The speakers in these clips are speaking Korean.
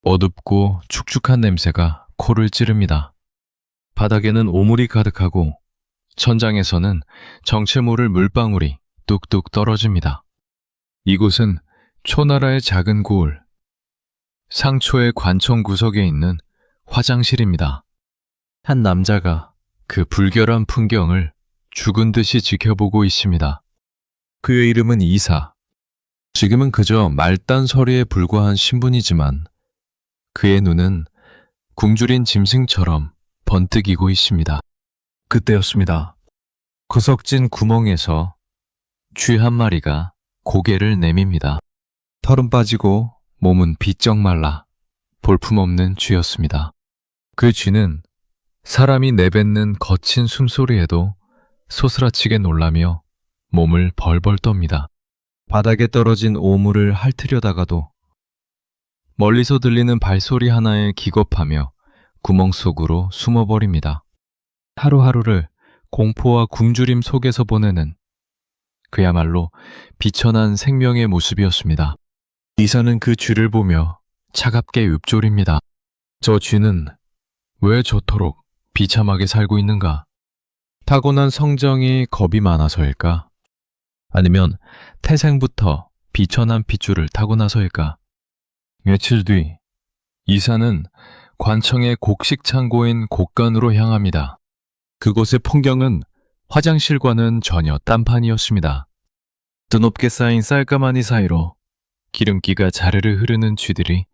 어둡고 축축한 냄새가 코를 찌릅니다. 바닥에는 오물이 가득하고 천장에서는 정체 모를 물방울이 뚝뚝 떨어집니다. 이곳은 초나라의 작은 고을, 상초의 관청 구석에 있는 화장실입니다. 한 남자가 그 불결한 풍경을 죽은 듯이 지켜보고 있습니다. 그의 이름은 이사. 지금은 그저 말단 서리에 불과한 신분이지만 그의 눈은 굶주린 짐승처럼 번뜩이고 있습니다. 그때였습니다. 구석진 구멍에서 쥐 한 마리가 고개를 내밉니다. 털은 빠지고 몸은 비쩍 말라 볼품없는 쥐였습니다. 그 쥐는 사람이 내뱉는 거친 숨소리에도 소스라치게 놀라며 몸을 벌벌 떱니다. 바닥에 떨어진 오물을 핥으려다가도 멀리서 들리는 발소리 하나에 기겁하며 구멍 속으로 숨어버립니다. 하루하루를 공포와 굶주림 속에서 보내는 그야말로 비천한 생명의 모습이었습니다. 이사는 그 쥐를 보며 차갑게 읊조립니다. 저 쥐는 왜 저토록 비참하게 살고 있는가? 타고난 성정이 겁이 많아서일까? 아니면 태생부터 비천한 핏줄을 타고나서일까? 며칠 뒤 이사는 관청의 곡식 창고인 곡간으로 향합니다. 그곳의 풍경은 화장실과는 전혀 딴판이었습니다. 드높게 쌓인 쌀가마니 사이로 기름기가 자르르 흐르는 쥐들이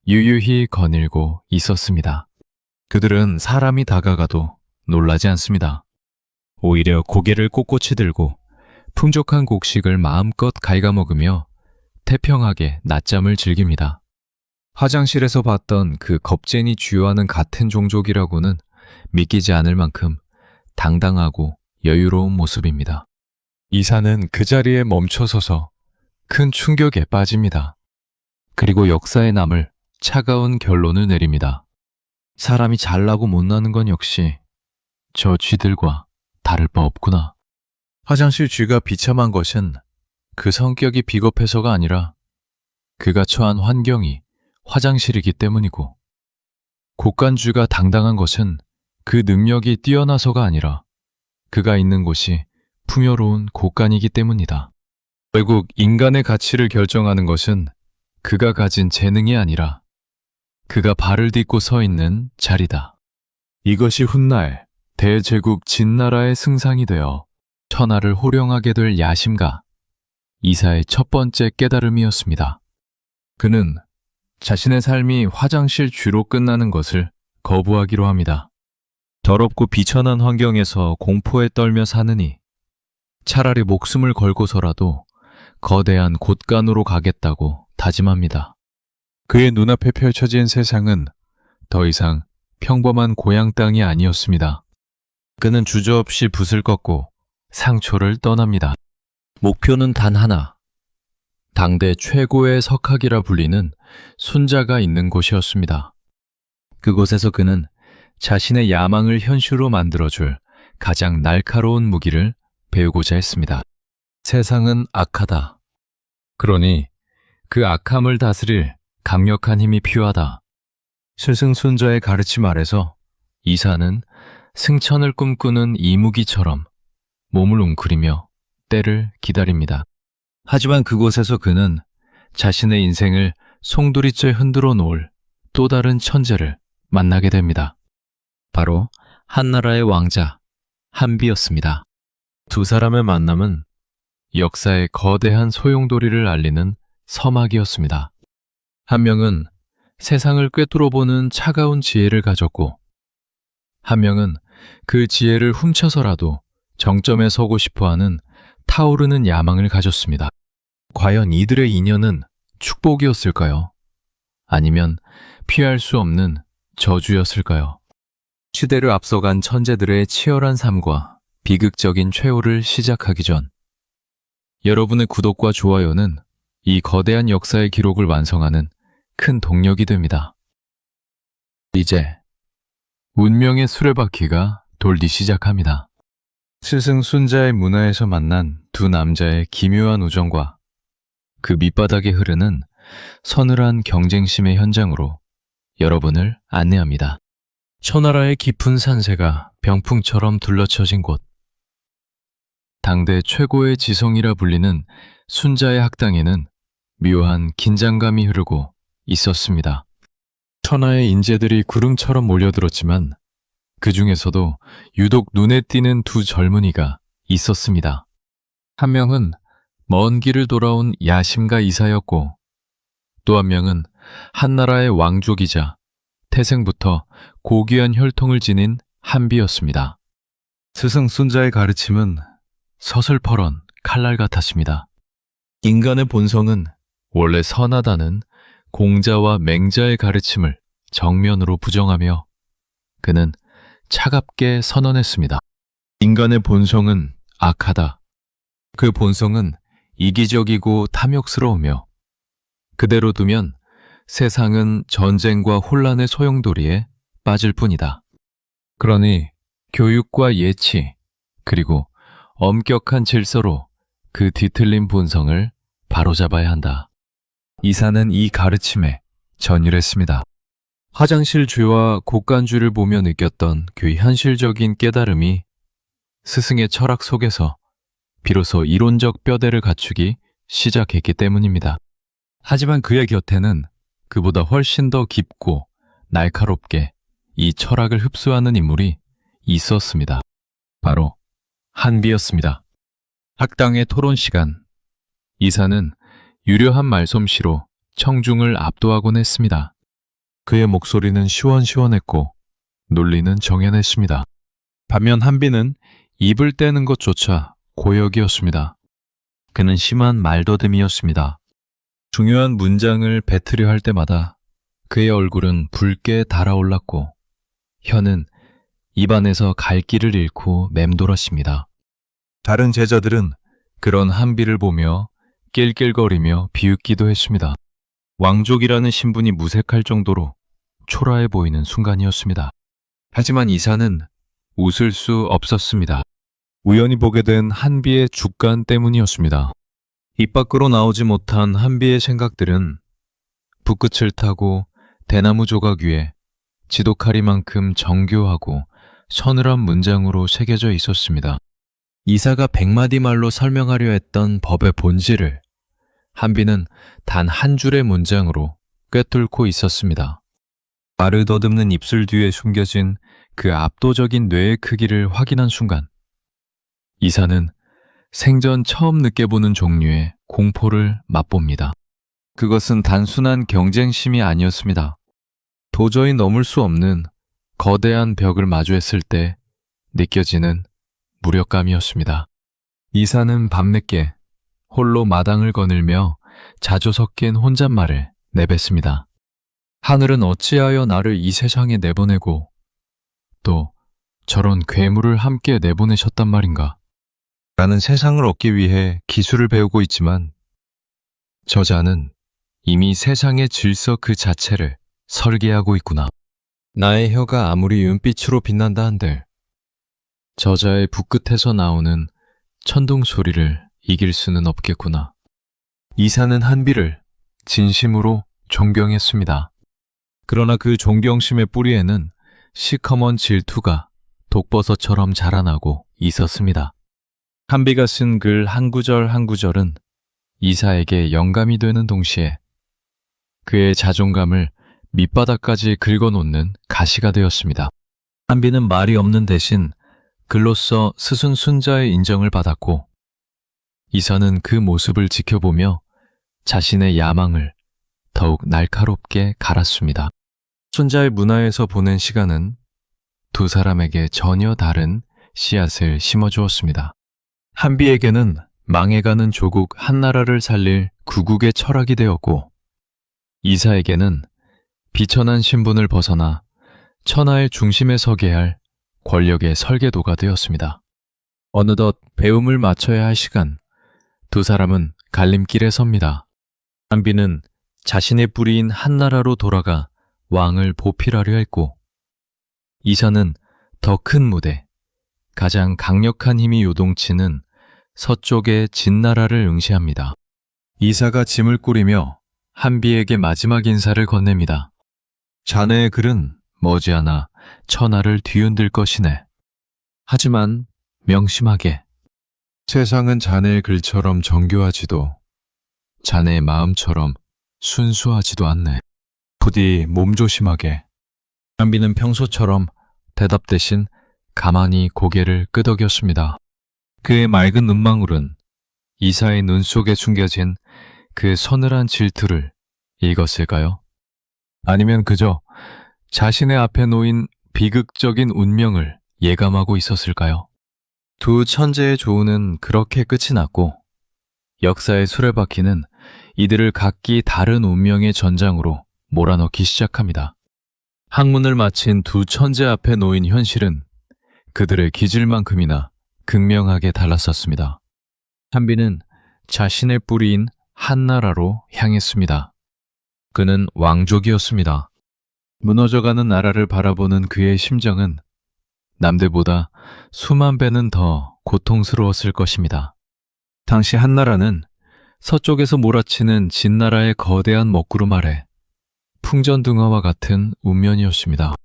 유유히 거닐고 있었습니다. 그들은 사람이 다가가도 놀라지 않습니다. 오히려 고개를 꼿꼿이 들고 풍족한 곡식을 마음껏 갉아먹으며 태평하게 낮잠을 즐깁니다. 화장실에서 봤던 그 겁쟁이 쥐와는 같은 종족이라고는 믿기지 않을 만큼 당당하고 여유로운 모습입니다. 이사는 그 자리에 멈춰서서 큰 충격에 빠집니다. 그리고 역사에 남을 차가운 결론을 내립니다. 사람이 잘나고 못나는 건 역시 저 쥐들과 다를 바 없구나. 화장실 쥐가 비참한 것은 그 성격이 비겁해서가 아니라 그가 처한 환경이 화장실이기 때문이고, 곡간쥐가 당당한 것은 그 능력이 뛰어나서가 아니라 그가 있는 곳이 풍요로운 곡간이기 때문이다. 결국 인간의 가치를 결정하는 것은 그가 가진 재능이 아니라 그가 발을 딛고 서 있는 자리다. 이것이 훗날 대제국 진나라의 승상이 되어 천하를 호령하게 될 야심가 이사의 첫 번째 깨달음이었습니다. 그는 자신의 삶이 화장실 쥐로 끝나는 것을 거부하기로 합니다. 더럽고 비천한 환경에서 공포에 떨며 사느니 차라리 목숨을 걸고서라도 거대한 곳간으로 가겠다고 다짐합니다. 그의 눈앞에 펼쳐진 세상은 더 이상 평범한 고향 땅이 아니었습니다. 그는 주저없이 붓을 꺾고 상초를 떠납니다. 목표는 단 하나, 당대 최고의 석학이라 불리는 순자가 있는 곳이었습니다. 그곳에서 그는 자신의 야망을 현실로 만들어줄 가장 날카로운 무기를 배우고자 했습니다. 세상은 악하다. 그러니 그 악함을 다스릴 강력한 힘이 필요하다. 스승순자의 가르침 아래서 이사는 승천을 꿈꾸는 이무기처럼 몸을 웅크리며 때를 기다립니다. 하지만 그곳에서 그는 자신의 인생을 송두리째 흔들어 놓을 또 다른 천재를 만나게 됩니다. 바로 한나라의 왕자 한비였습니다. 두 사람의 만남은 역사의 거대한 소용돌이를 알리는 서막이었습니다. 한 명은 세상을 꿰뚫어보는 차가운 지혜를 가졌고, 한 명은 그 지혜를 훔쳐서라도 정점에 서고 싶어하는 타오르는 야망을 가졌습니다. 과연 이들의 인연은 축복이었을까요? 아니면 피할 수 없는 저주였을까요? 시대를 앞서간 천재들의 치열한 삶과 비극적인 최후를 시작하기 전, 여러분의 구독과 좋아요는 이 거대한 역사의 기록을 완성하는 큰 동력이 됩니다. 이제 운명의 수레바퀴가 돌기 시작합니다. 스승 순자의 문화에서 만난 두 남자의 기묘한 우정과 그 밑바닥에 흐르는 서늘한 경쟁심의 현장으로 여러분을 안내합니다. 천하라의 깊은 산세가 병풍처럼 둘러쳐진 곳. 당대 최고의 지성이라 불리는 순자의 학당에는 묘한 긴장감이 흐르고 있었습니다. 천하의 인재들이 구름처럼 몰려들었지만 그 중에서도 유독 눈에 띄는 두 젊은이가 있었습니다. 한 명은 먼 길을 돌아온 야심가 이사였고 또 한 명은 한나라의 왕족이자 태생부터 고귀한 혈통을 지닌 한비였습니다. 스승 순자의 가르침은 서슬퍼런 칼날 같았습니다. 인간의 본성은 원래 선하다는 공자와 맹자의 가르침을 정면으로 부정하며 그는 차갑게 선언했습니다. 인간의 본성은 악하다. 그 본성은 이기적이고 탐욕스러우며 그대로 두면 세상은 전쟁과 혼란의 소용돌이에 빠질 뿐이다. 그러니 교육과 예치 그리고 엄격한 질서로 그 뒤틀린 본성을 바로잡아야 한다. 이사는 이 가르침에 전율했습니다. 화장실 쥐와 곡간쥐를 보며 느꼈던 그 현실적인 깨달음이 스승의 철학 속에서 비로소 이론적 뼈대를 갖추기 시작했기 때문입니다. 하지만 그의 곁에는 그보다 훨씬 더 깊고 날카롭게 이 철학을 흡수하는 인물이 있었습니다. 바로 한비였습니다. 학당의 토론 시간. 이사는 유려한 말솜씨로 청중을 압도하곤 했습니다. 그의 목소리는 시원시원했고 논리는 정연했습니다. 반면 한비는 입을 떼는 것조차 고역이었습니다. 그는 심한 말더듬이었습니다. 중요한 문장을 뱉으려 할 때마다 그의 얼굴은 붉게 달아올랐고 혀는 입안에서 갈 길을 잃고 맴돌았습니다. 다른 제자들은 그런 한비를 보며 낄낄거리며 비웃기도 했습니다. 왕족이라는 신분이 무색할 정도로 초라해 보이는 순간이었습니다. 하지만 이사는 웃을 수 없었습니다. 우연히 보게 된 한비의 죽간 때문이었습니다. 입 밖으로 나오지 못한 한비의 생각들은 붓끝을 타고 대나무 조각 위에 지독하리만큼 정교하고 서늘한 문장으로 새겨져 있었습니다. 이사가 100마디 말로 설명하려 했던 법의 본질을 한비는 단 한 줄의 문장으로 꿰뚫고 있었습니다. 말을 더듬는 입술 뒤에 숨겨진 그 압도적인 뇌의 크기를 확인한 순간 이사는 생전 처음 느껴보는 종류의 공포를 맛봅니다. 그것은 단순한 경쟁심이 아니었습니다. 도저히 넘을 수 없는 거대한 벽을 마주했을 때 느껴지는 무력감이었습니다. 이사는 밤늦게 홀로 마당을 거닐며 자주 섞인 혼잣말을 내뱉습니다. 하늘은 어찌하여 나를 이 세상에 내보내고 또 저런 괴물을 함께 내보내셨단 말인가? 나는 세상을 얻기 위해 기술을 배우고 있지만 저자는 이미 세상의 질서 그 자체를 설계하고 있구나. 나의 혀가 아무리 윤빛으로 빛난다 한들 저자의 붓끝에서 나오는 천둥 소리를 이길 수는 없겠구나. 이사는 한비를 진심으로 존경했습니다. 그러나 그 존경심의 뿌리에는 시커먼 질투가 독버섯처럼 자라나고 있었습니다. 한비가 쓴 글 한 구절 한 구절은 이사에게 영감이 되는 동시에 그의 자존감을 밑바닥까지 긁어놓는 가시가 되었습니다. 한비는 말이 없는 대신 글로써 스승 순자의 인정을 받았고 이사는 그 모습을 지켜보며 자신의 야망을 더욱 날카롭게 갈았습니다. 순자의 문화에서 보낸 시간은 두 사람에게 전혀 다른 씨앗을 심어주었습니다. 한비에게는 망해가는 조국 한나라를 살릴 구국의 철학이 되었고 이사에게는 비천한 신분을 벗어나 천하의 중심에 서게 할 권력의 설계도가 되었습니다. 어느덧 배움을 마쳐야 할 시간, 두 사람은 갈림길에 섭니다. 한비는 자신의 뿌리인 한나라로 돌아가 왕을 보필하려 했고 이사는 더 큰 무대, 가장 강력한 힘이 요동치는 서쪽의 진나라를 응시합니다. 이사가 짐을 꾸리며 한비에게 마지막 인사를 건넵니다. 자네의 글은 머지않아 천하를 뒤흔들 것이네. 하지만 명심하게. 세상은 자네의 글처럼 정교하지도 자네의 마음처럼 순수하지도 않네. 부디 몸조심하게. 한비는 평소처럼 대답 대신 가만히 고개를 끄덕였습니다. 그의 맑은 눈망울은 이사의 눈 속에 숨겨진 그 서늘한 질투를 읽었을까요? 아니면 그저 자신의 앞에 놓인 비극적인 운명을 예감하고 있었을까요? 두 천재의 조우는 그렇게 끝이 났고 역사의 수레바퀴는 이들을 각기 다른 운명의 전장으로 몰아넣기 시작합니다. 학문을 마친 두 천재 앞에 놓인 현실은 그들의 기질만큼이나 극명하게 달랐었습니다. 한비는 자신의 뿌리인 한나라로 향했습니다. 그는 왕족이었습니다. 무너져가는 나라를 바라보는 그의 심정은 남들보다 수만 배는 더 고통스러웠을 것입니다. 당시 한나라는 서쪽에서 몰아치는 진나라의 거대한 먹구름 아래 풍전등화와 같은 운면이었습니다.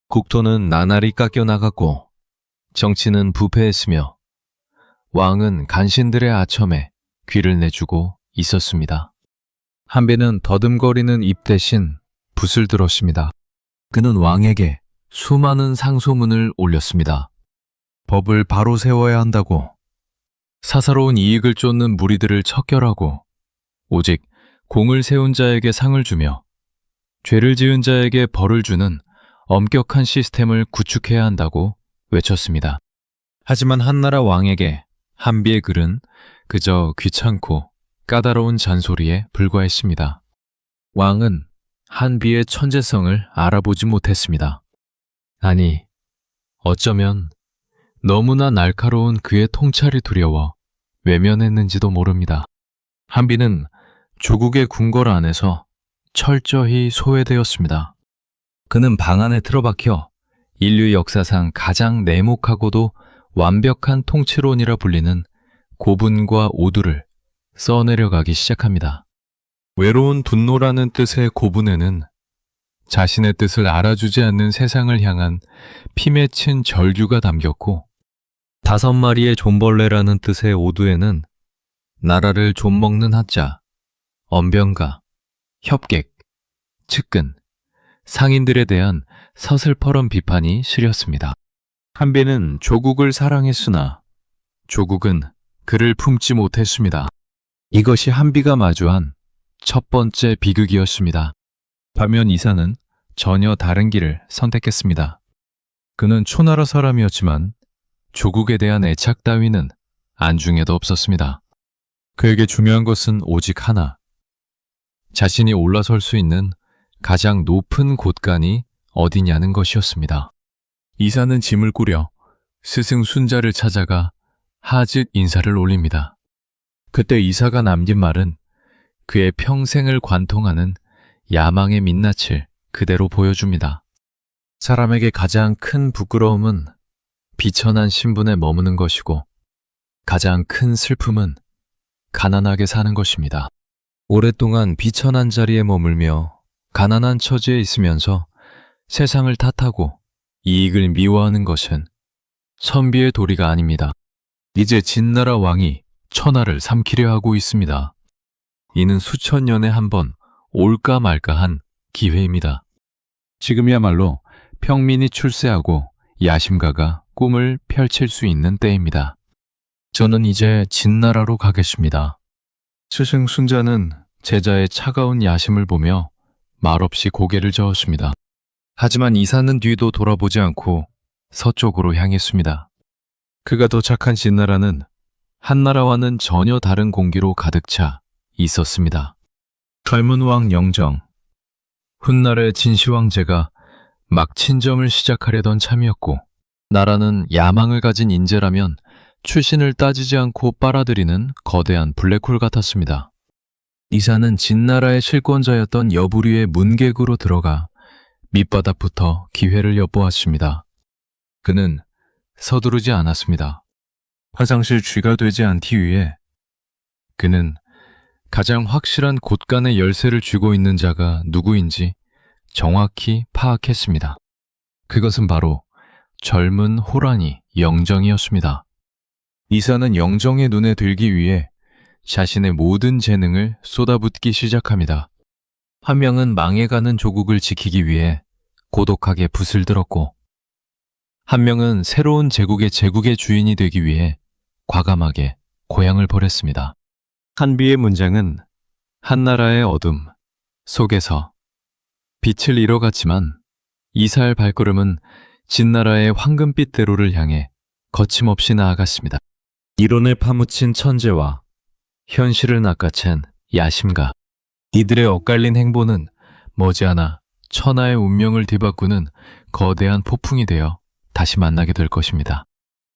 국토는 나날이 깎여나갔고 정치는 부패했으며 왕은 간신들의 아첨에 귀를 내주고 있었습니다. 한비는 더듬거리는 입 대신 붓을 들었습니다. 그는 왕에게 수많은 상소문을 올렸습니다. 법을 바로 세워야 한다고, 사사로운 이익을 쫓는 무리들을 척결하고 오직 공을 세운 자에게 상을 주며 죄를 지은 자에게 벌을 주는 엄격한 시스템을 구축해야 한다고 외쳤습니다. 하지만 한나라 왕에게 한비의 글은 그저 귀찮고 까다로운 잔소리에 불과했습니다. 왕은 한비의 천재성을 알아보지 못했습니다. 아니, 어쩌면 너무나 날카로운 그의 통찰이 두려워 외면했는지도 모릅니다. 한비는 조국의 궁궐 안에서 철저히 소외되었습니다. 그는 방 안에 틀어박혀 인류 역사상 가장 내목하고도 완벽한 통치론이라 불리는 고분과 오두를 써내려가기 시작합니다. 외로운 분노라는 뜻의 고분에는 자신의 뜻을 알아주지 않는 세상을 향한 피 맺힌 절규가 담겼고 5마리의 존벌레라는 뜻의 오두에는 나라를 좀먹는 하자, 언변가, 협객, 측근, 상인들에 대한 서슬퍼런 비판이 실렸습니다. 한비는 조국을 사랑했으나 조국은 그를 품지 못했습니다. 이것이 한비가 마주한 첫 번째 비극이었습니다. 반면 이사는 전혀 다른 길을 선택했습니다. 그는 초나라 사람이었지만 조국에 대한 애착 따위는 안중에도 없었습니다. 그에게 중요한 것은 오직 하나, 자신이 올라설 수 있는 가장 높은 곳간이 어디냐는 것이었습니다. 이사는 짐을 꾸려 스승 순자를 찾아가 하직 인사를 올립니다. 그때 이사가 남긴 말은 그의 평생을 관통하는 야망의 민낯을 그대로 보여줍니다. 사람에게 가장 큰 부끄러움은 비천한 신분에 머무는 것이고 가장 큰 슬픔은 가난하게 사는 것입니다. 오랫동안 비천한 자리에 머물며 가난한 처지에 있으면서 세상을 탓하고 이익을 미워하는 것은 선비의 도리가 아닙니다. 이제 진나라 왕이 천하를 삼키려 하고 있습니다. 이는 수천 년에 한 번 올까 말까한 기회입니다. 지금이야말로 평민이 출세하고 야심가가 꿈을 펼칠 수 있는 때입니다. 저는 이제 진나라로 가겠습니다. 스승 순자는 제자의 차가운 야심을 보며 말없이 고개를 저었습니다. 하지만 이사는 뒤도 돌아보지 않고 서쪽으로 향했습니다. 그가 도착한 진나라는 한나라와는 전혀 다른 공기로 가득 차 있었습니다. 젊은 왕 영정, 훗날의 진시황제가 막 친정을 시작하려던 참이었고 나라는 야망을 가진 인재라면 출신을 따지지 않고 빨아들이는 거대한 블랙홀 같았습니다. 이사는 진나라의 실권자였던 여부류의 문객으로 들어가 밑바닥부터 기회를 엿보았습니다. 그는 서두르지 않았습니다. 화장실 쥐가 되지 않기 위해 그는 가장 확실한 곳간의 열쇠를 쥐고 있는 자가 누구인지 정확히 파악했습니다. 그것은 바로 젊은 호랑이 영정이었습니다. 이사는 영정의 눈에 들기 위해 자신의 모든 재능을 쏟아붓기 시작합니다. 한 명은 망해가는 조국을 지키기 위해 고독하게 붓을 들었고, 한 명은 새로운 제국의 주인이 되기 위해 과감하게 고향을 버렸습니다. 한비의 문장은 한나라의 어둠 속에서 빛을 잃어갔지만 이사의 발걸음은 진나라의 황금빛 대로를 향해 거침없이 나아갔습니다. 이론을 파묻힌 천재와 현실을 낚아챈 야심가, 이들의 엇갈린 행보는 머지않아 천하의 운명을 뒤바꾸는 거대한 폭풍이 되어 다시 만나게 될 것입니다.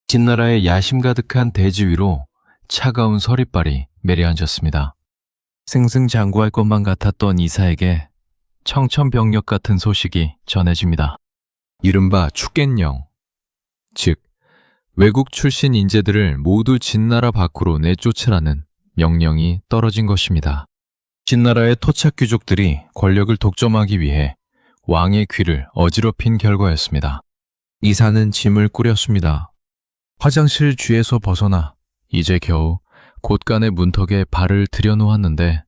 진나라의 야심 가득한 대지 위로 차가운 서리빨이 매려앉았습니다. 승승장구할 것만 같았던 이사에게 청천벽력 같은 소식이 전해집니다. 이른바 축갱령, 즉 외국 출신 인재들을 모두 진나라 밖으로 내쫓으라는 명령이 떨어진 것입니다. 진나라의 토착 귀족들이 권력을 독점하기 위해 왕의 귀를 어지럽힌 결과였습니다. 이사는 짐을 꾸렸습니다. 화장실 쥐에서 벗어나 이제 겨우 곳간의 문턱에 발을 들여놓았는데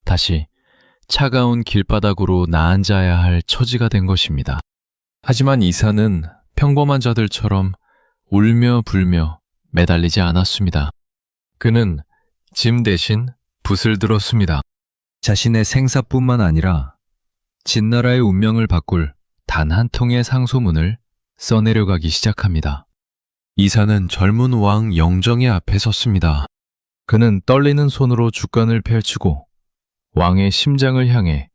다시 차가운 길바닥으로 나앉아야 할 처지가 된 것입니다. 하지만 이사는 평범한 자들처럼 울며 불며 매달리지 않았습니다. 그는 짐 대신 붓을 들었습니다. 자신의 생사뿐만 아니라 진나라의 운명을 바꿀 단 한 통의 상소문을 써내려가기 시작합니다. 이사는 젊은 왕 영정의 앞에 섰습니다. 그는 떨리는 손으로 주간을 펼치고 왕의 심장을 향해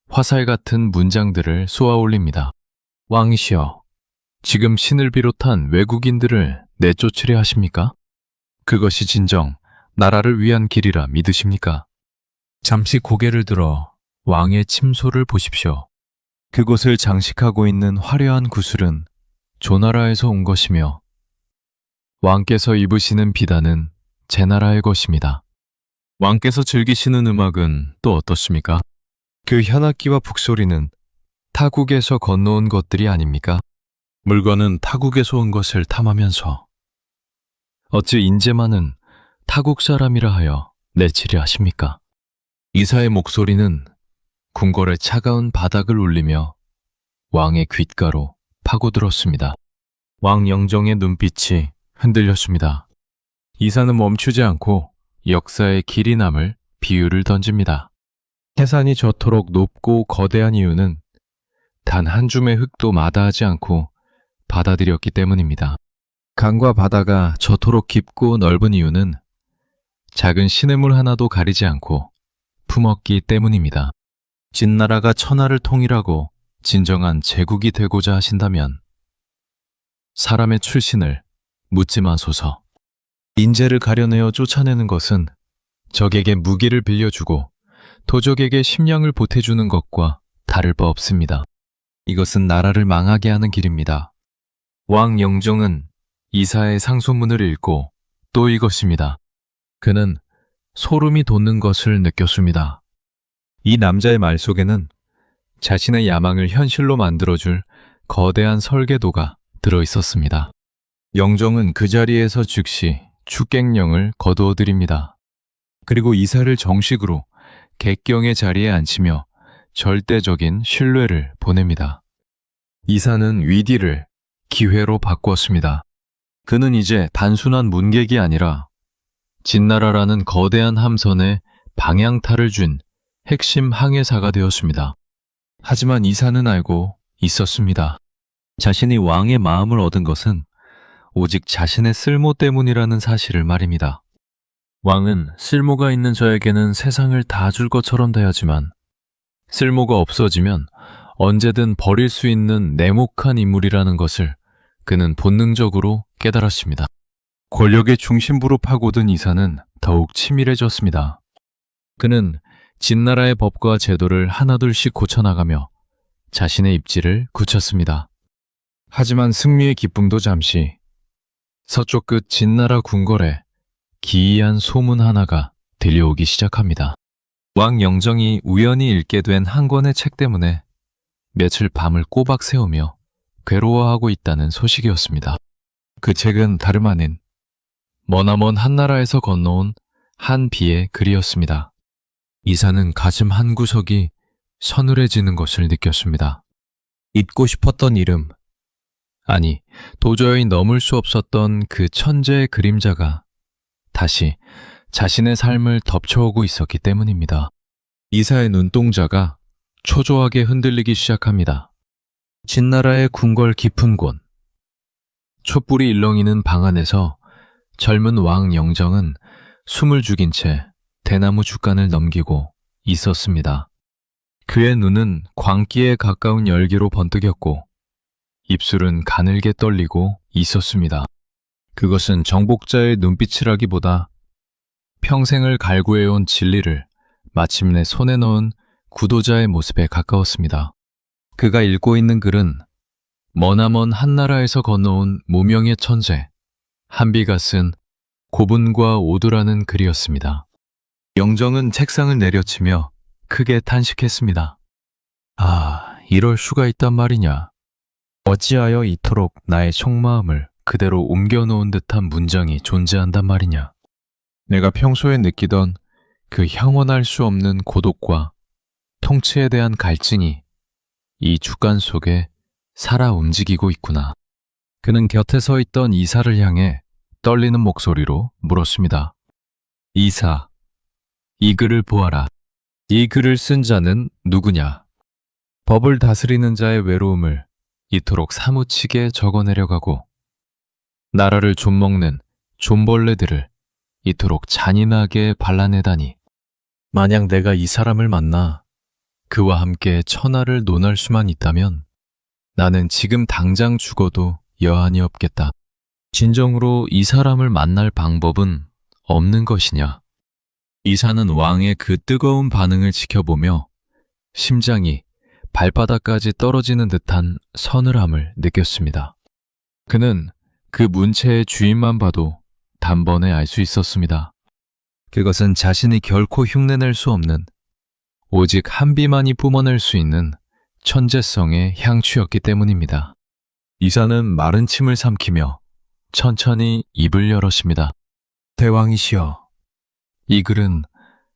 화살 같은 문장들을 쏘아 올립니다. 왕이시여, 지금 신을 비롯한 외국인들을 내쫓으려 하십니까? 그것이 진정 나라를 위한 길이라 믿으십니까? 잠시 고개를 들어 왕의 침소를 보십시오. 그곳을 장식하고 있는 화려한 구슬은 조나라에서 온 것이며 왕께서 입으시는 비단은 제 나라의 것입니다. 왕께서 즐기시는 음악은 또 어떻습니까? 그 현악기와 북소리는 타국에서 건너온 것들이 아닙니까? 물건은 타국에서 온 것을 탐하면서 어찌 인재만은 타국 사람이라 하여 내치려 하십니까? 이사의 목소리는 궁궐의 차가운 바닥을 울리며 왕의 귓가로 파고들었습니다. 왕 영정의 눈빛이 흔들렸습니다. 이사는 멈추지 않고 역사의 길이 남을 비유를 던집니다. 해산이 저토록 높고 거대한 이유는 단 한 줌의 흙도 마다하지 않고 받아들였기 때문입니다. 강과 바다가 저토록 깊고 넓은 이유는 작은 시냇물 하나도 가리지 않고 품었기 때문입니다. 진나라가 천하를 통일하고 진정한 제국이 되고자 하신다면 사람의 출신을 묻지 마소서. 인재를 가려내어 쫓아내는 것은 적에게 무기를 빌려주고 도적에게 식량을 보태주는 것과 다를 바 없습니다. 이것은 나라를 망하게 하는 길입니다. 왕 영정은 이사의 상소문을 읽고 또 읽었습니다. 그는 소름이 돋는 것을 느꼈습니다. 이 남자의 말 속에는 자신의 야망을 현실로 만들어줄 거대한 설계도가 들어있었습니다. 영정은 그 자리에서 즉시 축갱령을 거두어드립니다. 그리고 이사를 정식으로 객경의 자리에 앉히며 절대적인 신뢰를 보냅니다. 이사는 위디를 기회로 바꾸었습니다. 그는 이제 단순한 문객이 아니라 진나라라는 거대한 함선에 방향타를 준 핵심 항해사가 되었습니다. 하지만 이사는 알고 있었습니다. 자신이 왕의 마음을 얻은 것은 오직 자신의 쓸모 때문이라는 사실을 말입니다. 왕은 쓸모가 있는 저에게는 세상을 다 줄 것처럼 대하지만 쓸모가 없어지면 언제든 버릴 수 있는 냉혹한 인물이라는 것을 그는 본능적으로 깨달았습니다. 권력의 중심부로 파고든 이사는 더욱 치밀해졌습니다. 그는 진나라의 법과 제도를 하나둘씩 고쳐나가며 자신의 입지를 굳혔습니다. 하지만 승리의 기쁨도 잠시 서쪽 끝 진나라 궁궐에 기이한 소문 하나가 들려오기 시작합니다. 왕 영정이 우연히 읽게 된 한 권의 책 때문에 며칠 밤을 꼬박 새우며 괴로워하고 있다는 소식이었습니다. 그 책은 다름 아닌 머나먼 한나라에서 건너온 한 비의 글이었습니다. 이사는 가슴 한 구석이 서늘해지는 것을 느꼈습니다. 잊고 싶었던 이름, 아니 도저히 넘을 수 없었던 그 천재의 그림자가 다시 자신의 삶을 덮쳐오고 있었기 때문입니다. 이사의 눈동자가 초조하게 흔들리기 시작합니다. 진나라의 궁궐 깊은 곳, 촛불이 일렁이는 방 안에서 젊은 왕 영정은 숨을 죽인 채 대나무 죽간을 넘기고 있었습니다. 그의 눈은 광기에 가까운 열기로 번뜩였고 입술은 가늘게 떨리고 있었습니다. 그것은 정복자의 눈빛이라기보다 평생을 갈구해온 진리를 마침내 손에 넣은 구도자의 모습에 가까웠습니다. 그가 읽고 있는 글은 머나먼 한나라에서 건너온 무명의 천재 한비가 쓴 고분과 오두라는 글이었습니다. 영정은 책상을 내려치며 크게 탄식했습니다. 아, 이럴 수가 있단 말이냐. 어찌하여 이토록 나의 속마음을 그대로 옮겨놓은 듯한 문장이 존재한단 말이냐. 내가 평소에 느끼던 그 형언할 수 없는 고독과 통치에 대한 갈증이 이 죽간 속에 살아 움직이고 있구나. 그는 곁에 서 있던 이사를 향해 떨리는 목소리로 물었습니다. 이사, 이 글을 보아라. 이 글을 쓴 자는 누구냐? 법을 다스리는 자의 외로움을 이토록 사무치게 적어내려가고 나라를 좀먹는 좀벌레들을 이토록 잔인하게 발라내다니. 만약 내가 이 사람을 만나 그와 함께 천하를 논할 수만 있다면 나는 지금 당장 죽어도 여한이 없겠다. 진정으로 이 사람을 만날 방법은 없는 것이냐? 이사는 왕의 그 뜨거운 반응을 지켜보며 심장이 발바닥까지 떨어지는 듯한 서늘함을 느꼈습니다. 그는 그 문체의 주인만 봐도 단번에 알 수 있었습니다. 그것은 자신이 결코 흉내낼 수 없는 오직 한비만이 뿜어낼 수 있는 천재성의 향취였기 때문입니다. 이사는 마른 침을 삼키며 천천히 입을 열었습니다. 대왕이시여, 이 글은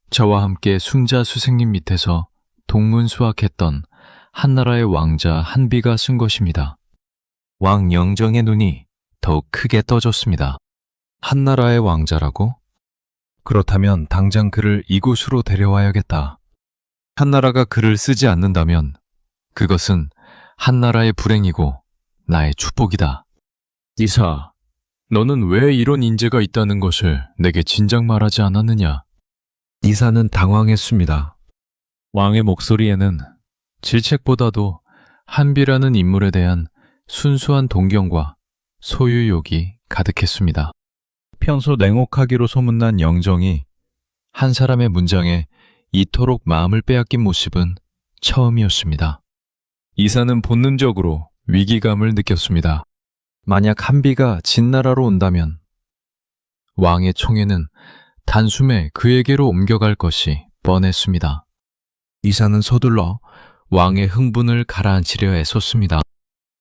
저와 함께 순자수생님 밑에서 동문수학했던 한나라의 왕자 한비가 쓴 것입니다. 왕 영정의 눈이 더욱 크게 떠졌습니다. 한나라의 왕자라고? 그렇다면 당장 그를 이곳으로 데려와야겠다. 한나라가 그를 쓰지 않는다면 그것은 한나라의 불행이고 나의 축복이다. 이사, 너는 왜 이런 인재가 있다는 것을 내게 진작 말하지 않았느냐? 이사는 당황했습니다. 왕의 목소리에는 질책보다도 한비라는 인물에 대한 순수한 동경과 소유욕이 가득했습니다. 평소 냉혹하기로 소문난 영정이 한 사람의 문장에 이토록 마음을 빼앗긴 모습은 처음이었습니다. 이사는 본능적으로 위기감을 느꼈습니다. 만약 한비가 진나라로 온다면 왕의 총애는 단숨에 그에게로 옮겨갈 것이 뻔했습니다. 이사는 서둘러 왕의 흥분을 가라앉히려 애썼습니다.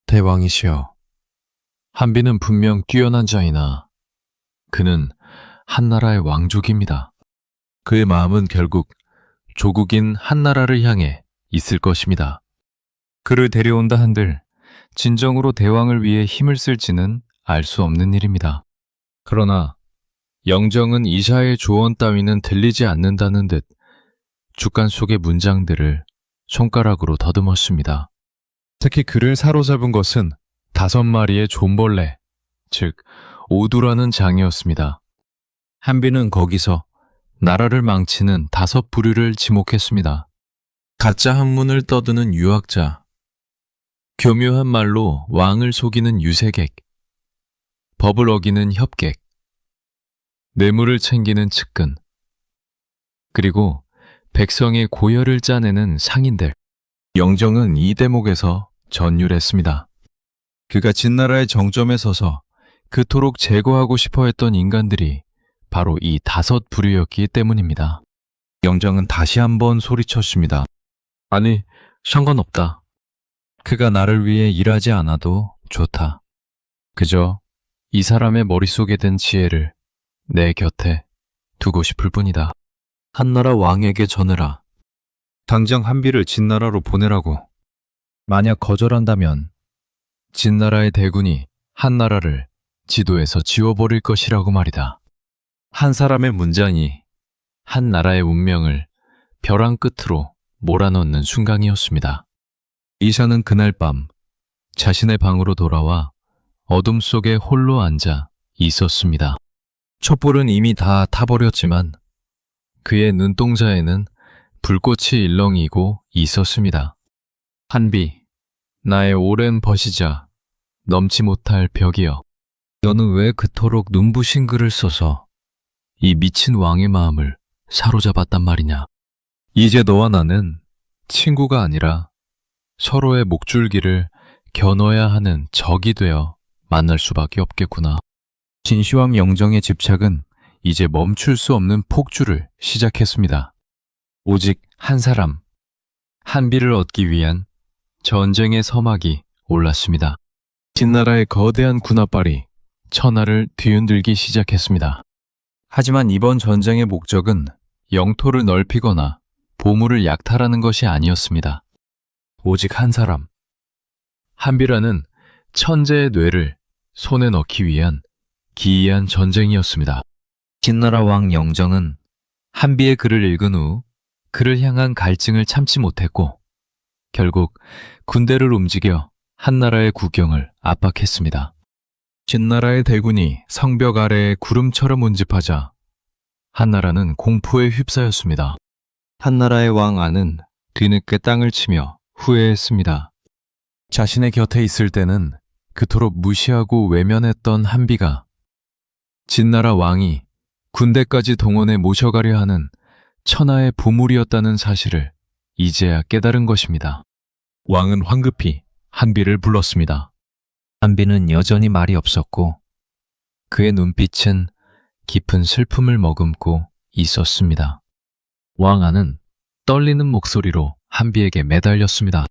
대왕이시여, 한비는 분명 뛰어난 자이나 그는 한나라의 왕족입니다. 그의 마음은 결국 조국인 한나라를 향해 있을 것입니다. 그를 데려온다 한들 진정으로 대왕을 위해 힘을 쓸지는 알 수 없는 일입니다. 그러나 영정은 이사의 조언 따위는 들리지 않는다는 듯 죽간 속의 문장들을 손가락으로 더듬었습니다. 특히 그를 사로잡은 것은 5마리의 좀벌레, 즉 오두라는 장이었습니다. 한비는 거기서 나라를 망치는 5부류를 지목했습니다. 가짜 한문을 떠드는 유학자, 교묘한 말로 왕을 속이는 유색객, 법을 어기는 협객, 뇌물을 챙기는 측근, 그리고 백성의 고열을 짜내는 상인들. 영정은 이 대목에서 전율했습니다. 그가 진나라의 정점에 서서 그토록 제거하고 싶어 했던 인간들이 바로 이 5부류였기 때문입니다. 영정은 다시 한번 소리쳤습니다. 아니, 상관없다. 그가 나를 위해 일하지 않아도 좋다. 그저 이 사람의 머릿속에 든 지혜를 내 곁에 두고 싶을 뿐이다. 한나라 왕에게 전해라. 당장 한비를 진나라로 보내라고. 만약 거절한다면 진나라의 대군이 한나라를 지도에서 지워버릴 것이라고 말이다. 한 사람의 문장이 한 나라의 운명을 벼랑 끝으로 몰아넣는 순간이었습니다. 이샤는 그날 밤 자신의 방으로 돌아와 어둠 속에 홀로 앉아 있었습니다. 촛불은 이미 다 타버렸지만 그의 눈동자에는 불꽃이 일렁이고 있었습니다. 한비, 나의 오랜 벗이자 넘지 못할 벽이여. 너는 왜 그토록 눈부신 글을 써서 이 미친 왕의 마음을 사로잡았단 말이냐. 이제 너와 나는 친구가 아니라 서로의 목줄기를 겨눠야 하는 적이 되어 만날 수밖에 없겠구나. 진시황 영정의 집착은 이제 멈출 수 없는 폭주를 시작했습니다. 오직 한 사람, 한비를 얻기 위한 전쟁의 서막이 올랐습니다. 진나라의 거대한 군합발이 천하를 뒤흔들기 시작했습니다. 하지만 이번 전쟁의 목적은 영토를 넓히거나 보물을 약탈하는 것이 아니었습니다. 오직 한 사람, 한비라는 천재의 뇌를 손에 넣기 위한 기이한 전쟁이었습니다. 진나라 왕 영정은 한비의 글을 읽은 후 그를 향한 갈증을 참지 못했고 결국 군대를 움직여 한나라의 국경을 압박했습니다. 진나라의 대군이 성벽 아래에 구름처럼 운집하자 한나라는 공포에 휩싸였습니다. 한나라의 왕 안은 뒤늦게 땅을 치며 후회했습니다. 자신의 곁에 있을 때는 그토록 무시하고 외면했던 한비가 진나라 왕이 군대까지 동원해 모셔가려 하는 천하의 보물이었다는 사실을 이제야 깨달은 것입니다. 왕은 황급히 한비를 불렀습니다. 한비는 여전히 말이 없었고 그의 눈빛은 깊은 슬픔을 머금고 있었습니다. 왕아는 떨리는 목소리로 한비에게 매달렸습니다.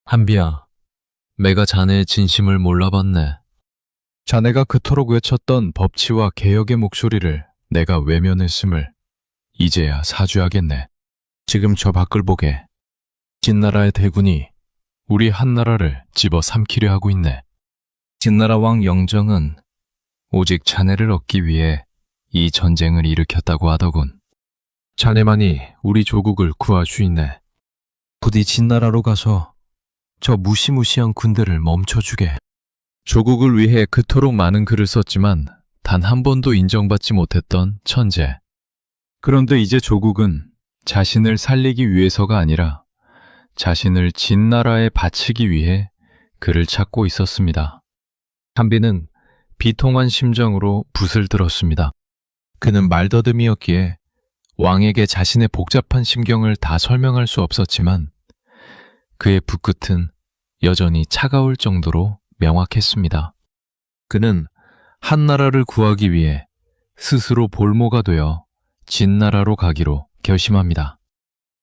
한비야, 내가 자네의 진심을 몰라봤네. 자네가 그토록 외쳤던 법치와 개혁의 목소리를 내가 외면했음을 이제야 사죄하겠네. 지금 저 밖을 보게. 진나라의 대군이 우리 한나라를 집어삼키려 하고 있네. 진나라 왕 영정은 오직 자네를 얻기 위해 이 전쟁을 일으켰다고 하더군. 자네만이 우리 조국을 구할 수 있네. 부디 진나라로 가서 저 무시무시한 군대를 멈춰주게. 조국을 위해 그토록 많은 글을 썼지만 단 한 번도 인정받지 못했던 천재. 그런데 이제 조국은 자신을 살리기 위해서가 아니라 자신을 진나라에 바치기 위해 그를 찾고 있었습니다. 한비는 비통한 심정으로 붓을 들었습니다. 그는 말더듬이었기에 왕에게 자신의 복잡한 심경을 다 설명할 수 없었지만 그의 붓끝은 여전히 차가울 정도로 명확했습니다. 그는 한나라를 구하기 위해 스스로 볼모가 되어 진나라로 가기로 결심합니다.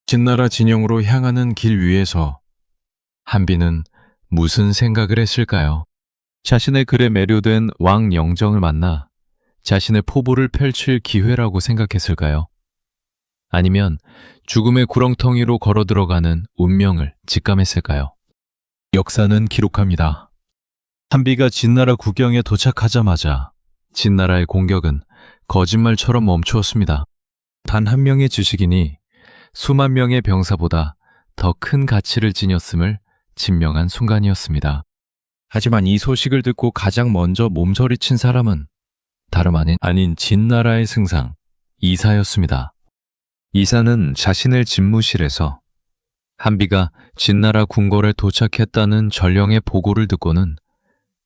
진나라 진영으로 향하는 길 위에서 한비는 무슨 생각을 했을까요? 자신의 글에 매료된 왕 영정을 만나 자신의 포부를 펼칠 기회라고 생각했을까요? 아니면 죽음의 구렁텅이로 걸어 들어가는 운명을 직감했을까요? 역사는 기록합니다. 한비가 진나라 국경에 도착하자마자 진나라의 공격은 거짓말처럼 멈추었습니다. 단 한 명의 지식인이 수만 명의 병사보다 더 큰 가치를 지녔음을 증명한 순간이었습니다. 하지만 이 소식을 듣고 가장 먼저 몸서리친 사람은 다름 아닌 진나라의 승상 이사였습니다. 이사는 자신의 집무실에서 한비가 진나라 궁궐에 도착했다는 전령의 보고를 듣고는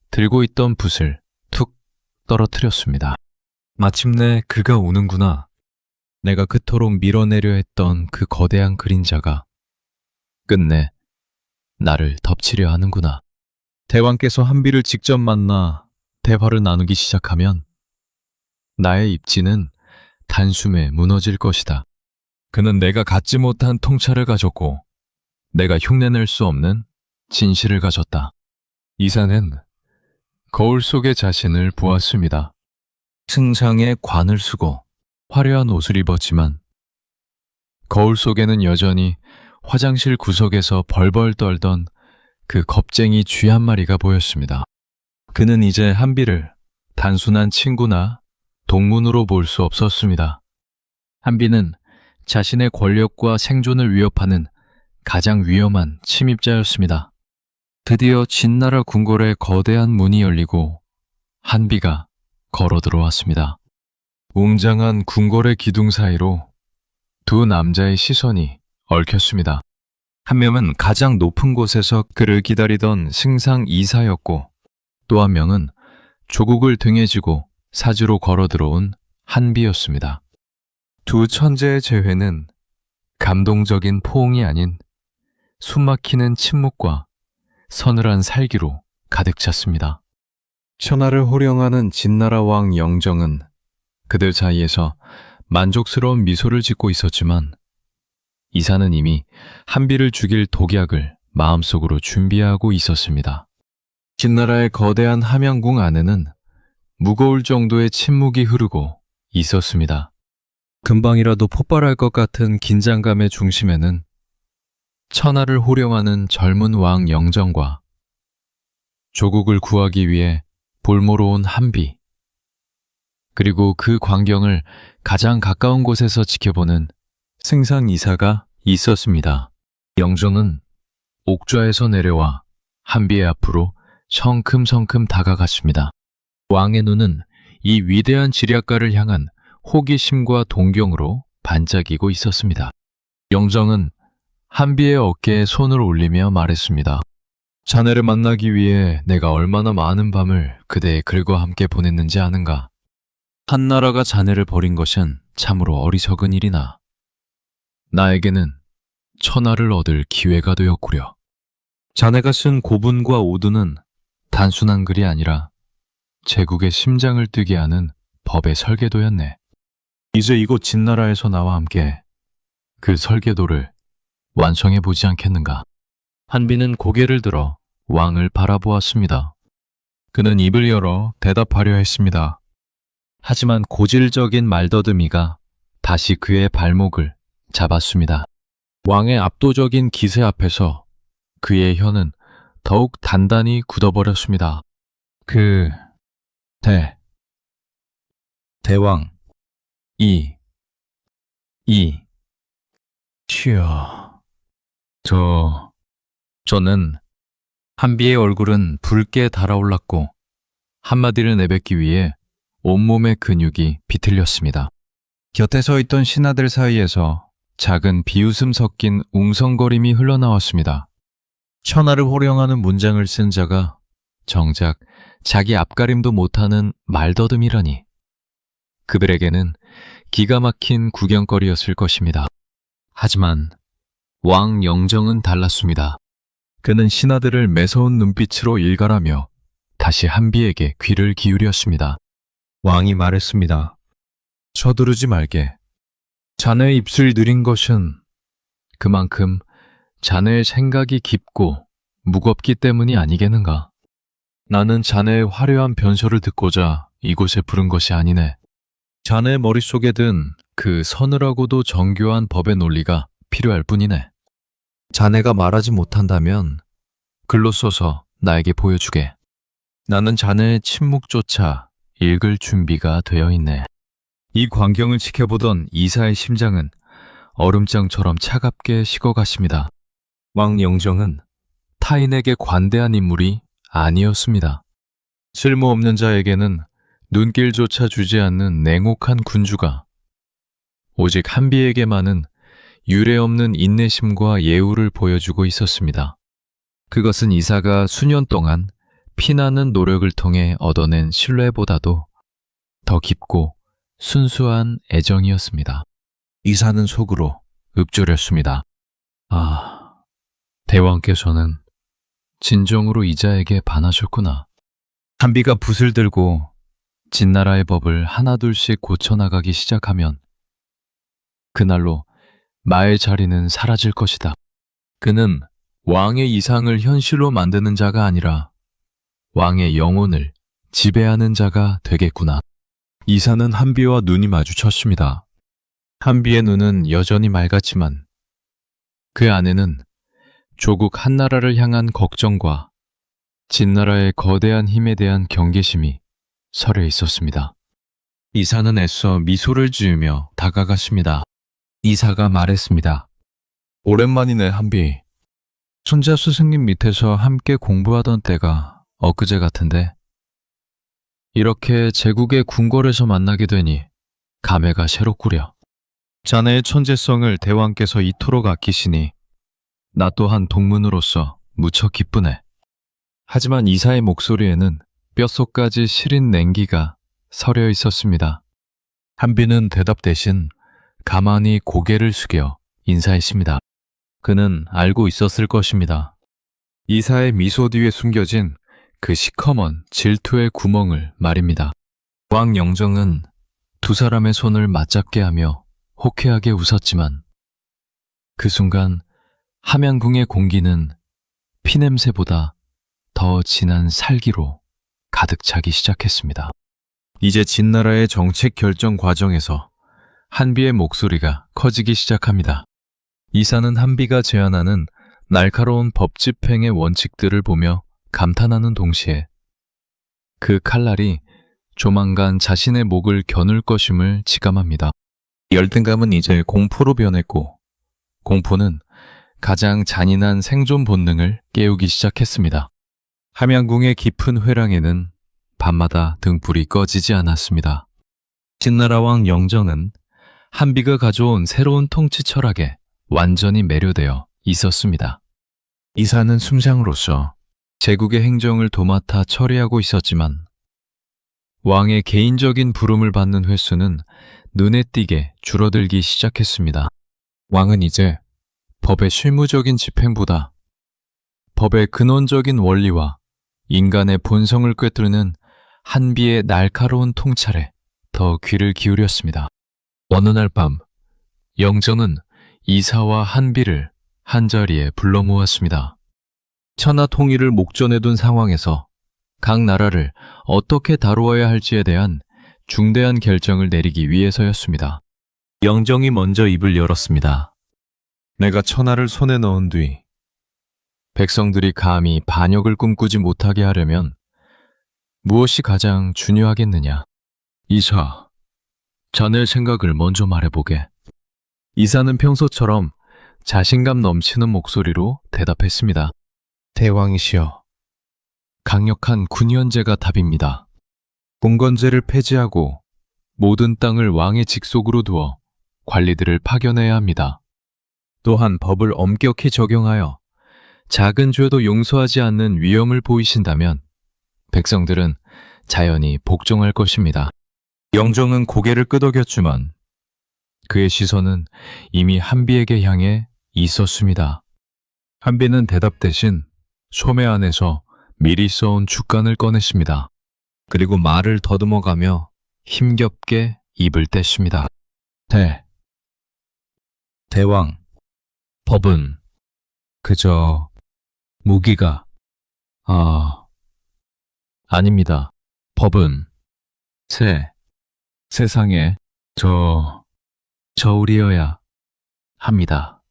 들고 있던 붓을 툭 떨어뜨렸습니다. 마침내 그가 오는구나. 내가 그토록 밀어내려 했던 그 거대한 그림자가 끝내 나를 덮치려 하는구나. 대왕께서 한비를 직접 만나 대화를 나누기 시작하면 나의 입지는 단숨에 무너질 것이다. 그는 내가 갖지 못한 통찰을 가졌고 내가 흉내낼 수 없는 진실을 가졌다. 이사는 거울 속의 자신을 보았습니다. 승상의 관을 쓰고 화려한 옷을 입었지만 거울 속에는 여전히 화장실 구석에서 벌벌 떨던 그 겁쟁이 쥐 한 마리가 보였습니다. 그는 이제 한비를 단순한 친구나 동문으로 볼 수 없었습니다. 한비는 자신의 권력과 생존을 위협하는 가장 위험한 침입자였습니다. 드디어 진나라 궁궐의 거대한 문이 열리고 한비가 걸어 들어왔습니다. 웅장한 궁궐의 기둥 사이로 두 남자의 시선이 얽혔습니다. 한 명은 가장 높은 곳에서 그를 기다리던 승상 이사였고 또 한 명은 조국을 등에 지고 사지로 걸어 들어온 한비였습니다. 두 천재의 재회는 감동적인 포옹이 아닌 숨막히는 침묵과 서늘한 살기로 가득 찼습니다. 천하를 호령하는 진나라 왕 영정은 그들 사이에서 만족스러운 미소를 짓고 있었지만 이사는 이미 한비를 죽일 독약을 마음속으로 준비하고 있었습니다. 진나라의 거대한 함양궁 안에는 무거울 정도의 침묵이 흐르고 있었습니다. 금방이라도 폭발할 것 같은 긴장감의 중심에는 천하를 호령하는 젊은 왕 영정과 조국을 구하기 위해 볼모로 온 한비, 그리고 그 광경을 가장 가까운 곳에서 지켜보는 승상 이사가 있었습니다. 영정은 옥좌에서 내려와 한비의 앞으로 성큼성큼 다가갔습니다. 왕의 눈은 이 위대한 지략가를 향한 호기심과 동경으로 반짝이고 있었습니다. 영정은 한비의 어깨에 손을 올리며 말했습니다. 자네를 만나기 위해 내가 얼마나 많은 밤을 그대의 글과 함께 보냈는지 아는가? 한나라가 자네를 버린 것은 참으로 어리석은 일이나 나에게는 천하를 얻을 기회가 되었구려. 자네가 쓴 고분과 오두는 단순한 글이 아니라 제국의 심장을 뛰게 하는 법의 설계도였네. 이제 이곳 진나라에서 나와 함께 그 설계도를 완성해보지 않겠는가? 한비는 고개를 들어 왕을 바라보았습니다. 그는 입을 열어 대답하려 했습니다. 하지만 고질적인 말더듬이가 다시 그의 발목을 잡았습니다. 왕의 압도적인 기세 앞에서 그의 혀는 더욱 단단히 굳어버렸습니다. 대왕, 저는 한비의 얼굴은 붉게 달아올랐고 한마디를 내뱉기 위해 온몸의 근육이 비틀렸습니다. 곁에 서 있던 신하들 사이에서 작은 비웃음 섞인 웅성거림이 흘러나왔습니다. 천하를 호령하는 문장을 쓴 자가 정작 자기 앞가림도 못하는 말더듬이라니. 그들에게는 기가 막힌 구경거리였을 것입니다. 하지만 왕 영정은 달랐습니다. 그는 신하들을 매서운 눈빛으로 일갈하며 다시 한비에게 귀를 기울였습니다. 왕이 말했습니다. 서두르지 말게. 자네의 입술 느린 것은 그만큼 자네의 생각이 깊고 무겁기 때문이 아니겠는가? 나는 자네의 화려한 변소를 듣고자 이곳에 부른 것이 아니네. 자네 머릿속에 든 그 서늘하고도 정교한 법의 논리가 필요할 뿐이네. 자네가 말하지 못한다면 글로 써서 나에게 보여주게. 나는 자네의 침묵조차 읽을 준비가 되어 있네. 이 광경을 지켜보던 이사의 심장은 얼음장처럼 차갑게 식어갔습니다. 왕 영정은 타인에게 관대한 인물이 아니었습니다. 쓸모없는 자에게는 눈길조차 주지 않는 냉혹한 군주가 오직 한비에게만은 유례없는 인내심과 예우를 보여주고 있었습니다. 그것은 이사가 수년 동안 피나는 노력을 통해 얻어낸 신뢰보다도 더 깊고 순수한 애정이었습니다. 이사는 속으로 읊조렸습니다. 대왕께서는 진정으로 이자에게 반하셨구나. 한비가 붓을 들고 진나라의 법을 하나둘씩 고쳐나가기 시작하면 그날로 마의 자리는 사라질 것이다. 그는 왕의 이상을 현실로 만드는 자가 아니라 왕의 영혼을 지배하는 자가 되겠구나. 이사는 한비와 눈이 마주쳤습니다. 한비의 눈은 여전히 맑았지만 그 안에는 조국 한나라를 향한 걱정과 진나라의 거대한 힘에 대한 경계심이 서려 있었습니다. 이사는 애써 미소를 지으며 다가갔습니다. 이사가 말했습니다. 오랜만이네, 한비. 손자 스승님 밑에서 함께 공부하던 때가 엊그제 같은데 이렇게 제국의 궁궐에서 만나게 되니 감회가 새롭구려. 자네의 천재성을 대왕께서 이토록 아끼시니 나 또한 동문으로서 무척 기쁘네. 하지만 이사의 목소리에는 뼛속까지 시린 냉기가 서려 있었습니다. 한비는 대답 대신 가만히 고개를 숙여 인사했습니다. 그는 알고 있었을 것입니다. 이사의 미소 뒤에 숨겨진 그 시커먼 질투의 구멍을 말입니다. 왕 영정은 두 사람의 손을 맞잡게 하며 호쾌하게 웃었지만 그 순간 함양궁의 공기는 피냄새보다 더 진한 살기로 가득 차기 시작했습니다. 이제 진나라의 정책 결정 과정에서 한비의 목소리가 커지기 시작합니다. 이사는 한비가 제안하는 날카로운 법 집행의 원칙들을 보며 감탄하는 동시에 그 칼날이 조만간 자신의 목을 겨눌 것임을 직감합니다. 열등감은 이제 공포로 변했고 공포는 가장 잔인한 생존 본능을 깨우기 시작했습니다. 함양궁의 깊은 회랑에는 밤마다 등불이 꺼지지 않았습니다. 진나라 왕 영정은 한비가 가져온 새로운 통치 철학에 완전히 매료되어 있었습니다. 이사는 숨장으로서 제국의 행정을 도맡아 처리하고 있었지만 왕의 개인적인 부름을 받는 횟수는 눈에 띄게 줄어들기 시작했습니다. 왕은 이제 법의 실무적인 집행보다 법의 근원적인 원리와 인간의 본성을 꿰뚫는 한비의 날카로운 통찰에 더 귀를 기울였습니다. 어느 날 밤, 영정은 이사와 한비를 한자리에 불러 모았습니다. 천하 통일을 목전에 둔 상황에서 각 나라를 어떻게 다루어야 할지에 대한 중대한 결정을 내리기 위해서였습니다. 영정이 먼저 입을 열었습니다. 내가 천하를 손에 넣은 뒤 백성들이 감히 반역을 꿈꾸지 못하게 하려면 무엇이 가장 중요하겠느냐? 이사, 자네 생각을 먼저 말해보게. 이사는 평소처럼 자신감 넘치는 목소리로 대답했습니다. 대왕이시여, 강력한 군현제가 답입니다. 공건제를 폐지하고 모든 땅을 왕의 직속으로 두어 관리들을 파견해야 합니다. 또한 법을 엄격히 적용하여 작은 죄도 용서하지 않는 위엄을 보이신다면 백성들은 자연히 복종할 것입니다. 영정은 고개를 끄덕였지만 그의 시선은 이미 한비에게 향해 있었습니다. 한비는 대답 대신 소매 안에서 미리 써온 죽간을 꺼냈습니다. 그리고 말을 더듬어가며 힘겹게 입을 뗐습니다. 대왕, 법은 그저 무기가, 아닙니다. 법은 세상에 저울이어야 합니다.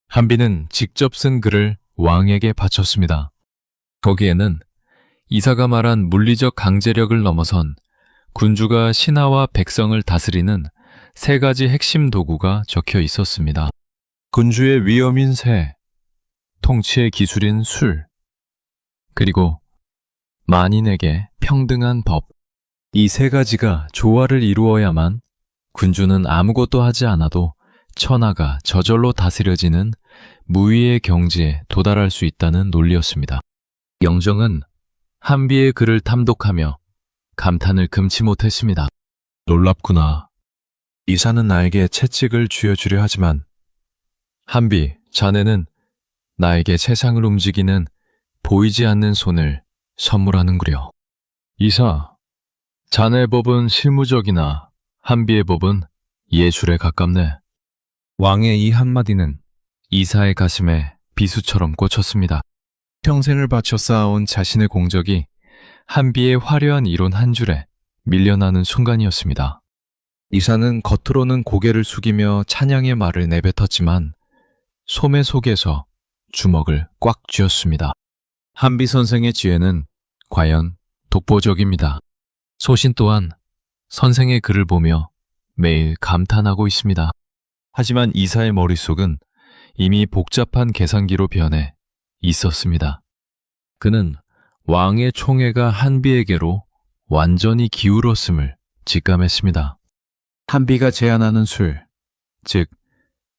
한비는 직접 쓴 글을 왕에게 바쳤습니다. 거기에는 이사가 말한 물리적 강제력을 넘어선 군주가 신하와 백성을 다스리는 세 가지 핵심 도구가 적혀 있었습니다. 군주의 위엄인 새, 통치의 기술인 술, 그리고 만인에게 평등한 법. 이 세 가지가 조화를 이루어야만 군주는 아무것도 하지 않아도 천하가 저절로 다스려지는 무위의 경지에 도달할 수 있다는 논리였습니다. 영정은 한비의 글을 탐독하며 감탄을 금치 못했습니다. 놀랍구나. 이사는 나에게 채찍을 쥐어주려 하지만 한비, 자네는 나에게 세상을 움직이는 보이지 않는 손을 선물하는구려. 이사, 자네 법은 실무적이나 한비의 법은 예술에 가깝네. 왕의 이 한마디는 이사의 가슴에 비수처럼 꽂혔습니다. 평생을 바쳐 쌓아온 자신의 공적이 한비의 화려한 이론 한 줄에 밀려나는 순간이었습니다. 이사는 겉으로는 고개를 숙이며 찬양의 말을 내뱉었지만 소매 속에서 주먹을 꽉 쥐었습니다. 한비 선생의 지혜는 과연 독보적입니다. 소신 또한 선생의 글을 보며 매일 감탄하고 있습니다. 하지만 이사의 머릿속은 이미 복잡한 계산기로 변해 있었습니다. 그는 왕의 총애가 한비에게로 완전히 기울었음을 직감했습니다. 한비가 제안하는 술, 즉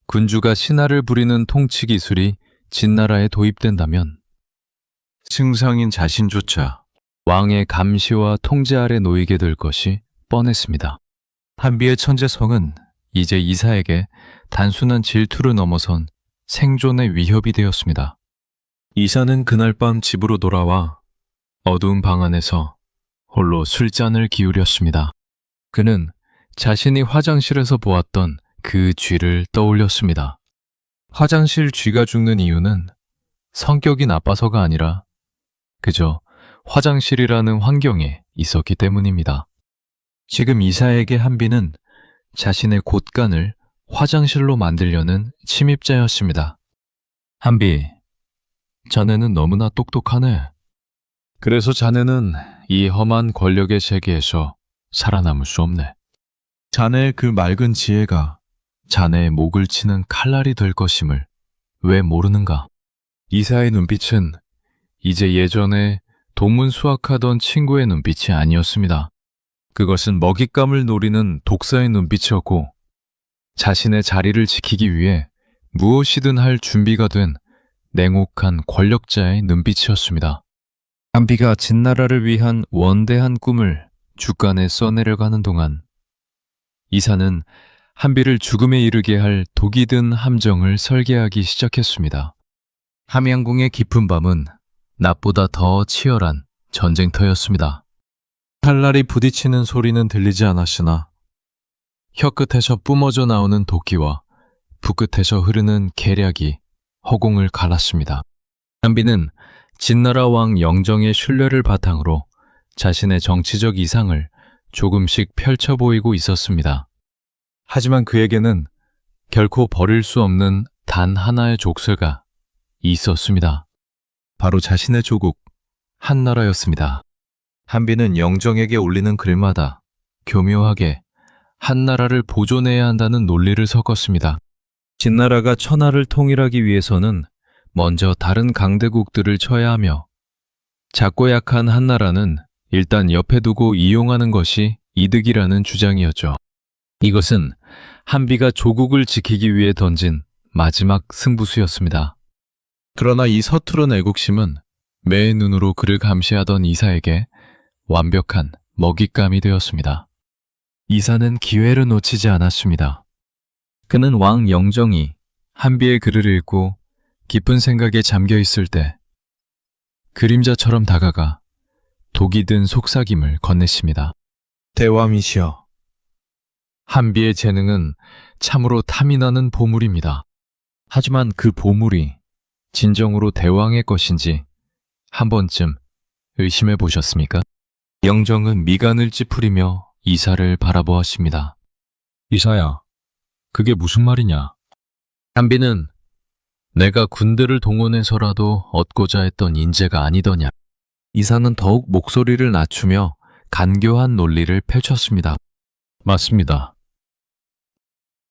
군주가 신하를 부리는 통치 기술이 진나라에 도입된다면 승상인 자신조차 왕의 감시와 통제 아래 놓이게 될 것이 뻔했습니다. 한비의 천재성은 이제 이사에게 단순한 질투를 넘어선 생존의 위협이 되었습니다. 이사는 그날 밤 집으로 돌아와 어두운 방 안에서 홀로 술잔을 기울였습니다. 그는 자신이 화장실에서 보았던 그 쥐를 떠올렸습니다. 화장실 쥐가 죽는 이유는 성격이 나빠서가 아니라 그저 화장실이라는 환경에 있었기 때문입니다. 지금 이사에게 한비는 자신의 곳간을 화장실로 만들려는 침입자였습니다. 한비, 자네는 너무나 똑똑하네. 그래서 자네는 이 험한 권력의 세계에서 살아남을 수 없네. 자네의 그 맑은 지혜가 자네의 목을 치는 칼날이 될 것임을 왜 모르는가? 이사의 눈빛은 이제 예전에 동문 수학하던 친구의 눈빛이 아니었습니다. 그것은 먹잇감을 노리는 독사의 눈빛이었고 자신의 자리를 지키기 위해 무엇이든 할 준비가 된 냉혹한 권력자의 눈빛이었습니다. 한비가 진나라를 위한 원대한 꿈을 주간에 써내려가는 동안 이사는 한비를 죽음에 이르게 할 독이 든 함정을 설계하기 시작했습니다. 함양궁의 깊은 밤은 낮보다 더 치열한 전쟁터였습니다. 칼날이 부딪히는 소리는 들리지 않았으나 혀끝에서 뿜어져 나오는 도끼와 붓끝에서 흐르는 계략이 허공을 갈랐습니다. 한비는 진나라 왕 영정의 신뢰를 바탕으로 자신의 정치적 이상을 조금씩 펼쳐 보이고 있었습니다. 하지만 그에게는 결코 버릴 수 없는 단 하나의 족쇄가 있었습니다. 바로 자신의 조국, 한나라였습니다. 한비는 영정에게 올리는 글마다 교묘하게 한나라를 보존해야 한다는 논리를 섞었습니다. 진나라가 천하를 통일하기 위해서는 먼저 다른 강대국들을 쳐야 하며 작고 약한 한나라는 일단 옆에 두고 이용하는 것이 이득이라는 주장이었죠. 이것은 한비가 조국을 지키기 위해 던진 마지막 승부수였습니다. 그러나 이 서투른 애국심은 매의 눈으로 그를 감시하던 이사에게 완벽한 먹잇감이 되었습니다. 이사는 기회를 놓치지 않았습니다. 그는 왕 영정이 한비의 글을 읽고 깊은 생각에 잠겨 있을 때 그림자처럼 다가가 독이 든 속삭임을 건넸습니다. 대왕이시여. 한비의 재능은 참으로 탐이 나는 보물입니다. 하지만 그 보물이 진정으로 대왕의 것인지 한 번쯤 의심해 보셨습니까? 영정은 미간을 찌푸리며 이사를 바라보았습니다. 이사야, 그게 무슨 말이냐? 한비는 내가 군대를 동원해서라도 얻고자 했던 인재가 아니더냐. 이사는 더욱 목소리를 낮추며 간교한 논리를 펼쳤습니다. 맞습니다.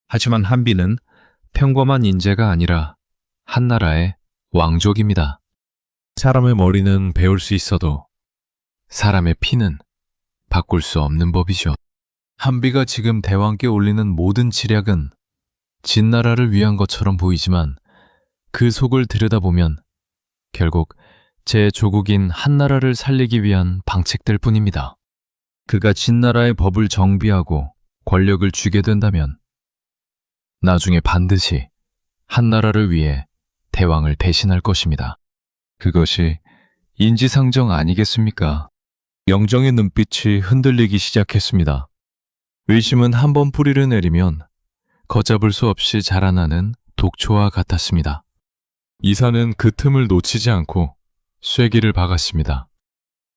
하지만 한비는 평범한 인재가 아니라 한나라의 왕족입니다. 사람의 머리는 배울 수 있어도 사람의 피는 바꿀 수 없는 법이죠. 한비가 지금 대왕께 올리는 모든 치략은 진나라를 위한 것처럼 보이지만 그 속을 들여다보면 결국 제 조국인 한나라를 살리기 위한 방책들 뿐입니다. 그가 진나라의 법을 정비하고 권력을 쥐게 된다면 나중에 반드시 한나라를 위해 대왕을 배신할 것입니다. 그것이 인지상정 아니겠습니까? 영정의 눈빛이 흔들리기 시작했습니다. 의심은 한 번 뿌리를 내리면 걷잡을 수 없이 자라나는 독초와 같았습니다. 이사는 그 틈을 놓치지 않고 쐐기를 박았습니다.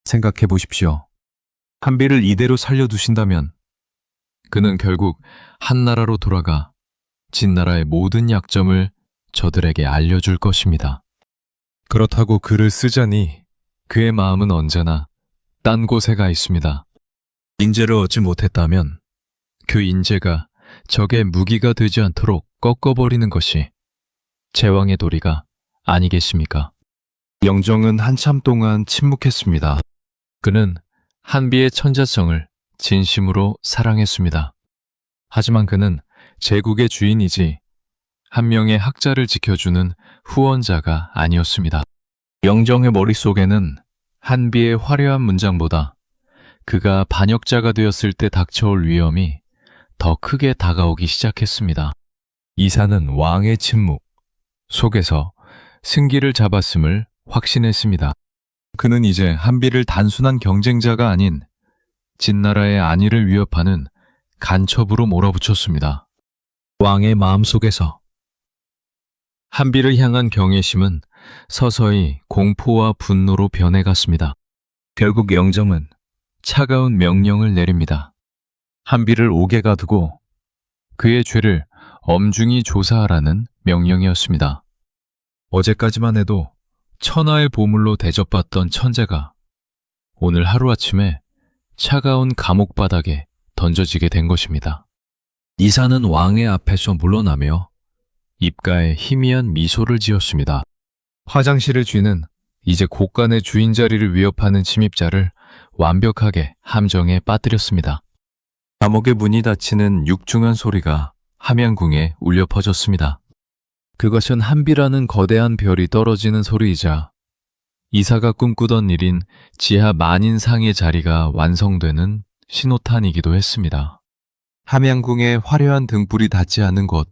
생각해 보십시오. 한비를 이대로 살려두신다면 그는 결국 한나라로 돌아가 진나라의 모든 약점을 저들에게 알려줄 것입니다. 그렇다고 글을 쓰자니 그의 마음은 언제나 딴 곳에 가 있습니다. 인재를 얻지 못했다면 그 인재가 적의 무기가 되지 않도록 꺾어버리는 것이 제왕의 도리가 아니겠습니까? 영정은 한참 동안 침묵했습니다. 그는 한비의 천재성을 진심으로 사랑했습니다. 하지만 그는 제국의 주인이지 한 명의 학자를 지켜주는 후원자가 아니었습니다. 영정의 머릿속에는 한비의 화려한 문장보다 그가 반역자가 되었을 때 닥쳐올 위험이 더 크게 다가오기 시작했습니다. 이사는 왕의 침묵 속에서 승기를 잡았음을 확신했습니다. 그는 이제 한비를 단순한 경쟁자가 아닌 진나라의 안위를 위협하는 간첩으로 몰아붙였습니다. 왕의 마음속에서 한비를 향한 경외심은 서서히 공포와 분노로 변해갔습니다. 결국 영정은 차가운 명령을 내립니다. 한비를 옥에 가두고 그의 죄를 엄중히 조사하라는 명령이었습니다. 어제까지만 해도 천하의 보물로 대접받던 천재가 오늘 하루아침에 차가운 감옥 바닥에 던져지게 된 것입니다. 이사는 왕의 앞에서 물러나며 입가에 희미한 미소를 지었습니다. 화장실을 쥐는 이제 곳간의 주인 자리를 위협하는 침입자를 완벽하게 함정에 빠뜨렸습니다. 감옥의 문이 닫히는 육중한 소리가 함양궁에 울려 퍼졌습니다. 그것은 한비라는 거대한 별이 떨어지는 소리이자 이사가 꿈꾸던 일인 지하 만인상의 자리가 완성되는 신호탄이기도 했습니다. 함양궁의 화려한 등불이 닿지 않는 곳,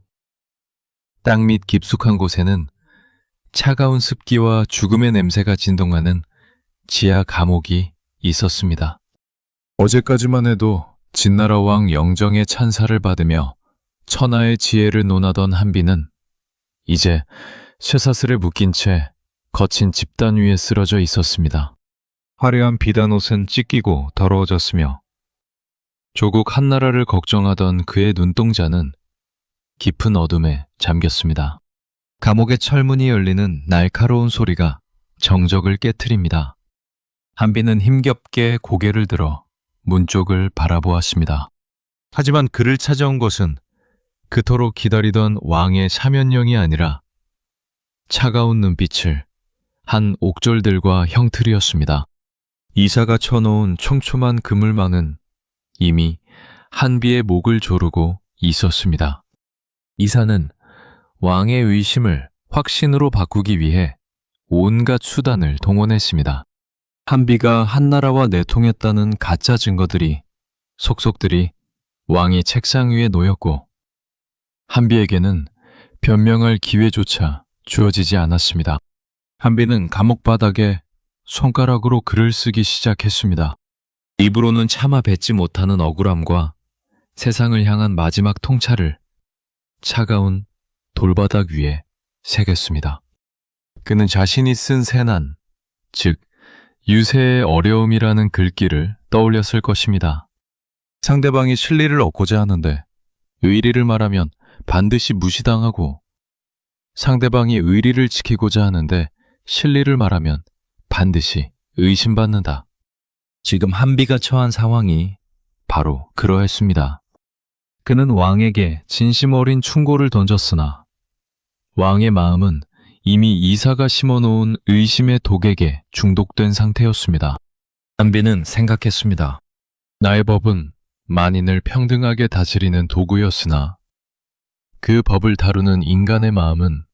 땅 밑 깊숙한 곳에는 차가운 습기와 죽음의 냄새가 진동하는 지하 감옥이 있었습니다. 어제까지만 해도 진나라 왕 영정의 찬사를 받으며 천하의 지혜를 논하던 한비는 이제 쇠사슬에 묶인 채 거친 집단 위에 쓰러져 있었습니다. 화려한 비단옷은 찢기고 더러워졌으며 조국 한나라를 걱정하던 그의 눈동자는 깊은 어둠에 잠겼습니다. 감옥의 철문이 열리는 날카로운 소리가 정적을 깨트립니다. 한비는 힘겹게 고개를 들어 문 쪽을 바라보았습니다. 하지만 그를 찾아온 것은 그토록 기다리던 왕의 사면령이 아니라 차가운 눈빛을 한 옥졸들과 형틀이었습니다. 이사가 쳐놓은 촘촘한 그물망은 이미 한비의 목을 조르고 있었습니다. 이사는 왕의 의심을 확신으로 바꾸기 위해 온갖 수단을 동원했습니다. 한비가 한나라와 내통했다는 가짜 증거들이 속속들이 왕의 책상 위에 놓였고 한비에게는 변명할 기회조차 주어지지 않았습니다. 한비는 감옥 바닥에 손가락으로 글을 쓰기 시작했습니다. 입으로는 참아 뱉지 못하는 억울함과 세상을 향한 마지막 통찰을 차가운 돌바닥 위에 새겼습니다. 그는 자신이 쓴 세난, 즉 유세의 어려움이라는 글귀를 떠올렸을 것입니다. 상대방이 실리를 얻고자 하는데 의리를 말하면 반드시 무시당하고 상대방이 의리를 지키고자 하는데 실리를 말하면 반드시 의심받는다. 지금 한비가 처한 상황이 바로 그러했습니다. 그는 왕에게 진심 어린 충고를 던졌으나 왕의 마음은 이미 이사가 심어놓은 의심의 독에게 중독된 상태였습니다. 한비는 생각했습니다. 나의 법은 만인을 평등하게 다스리는 도구였으나 그 법을 다루는 인간의 마음은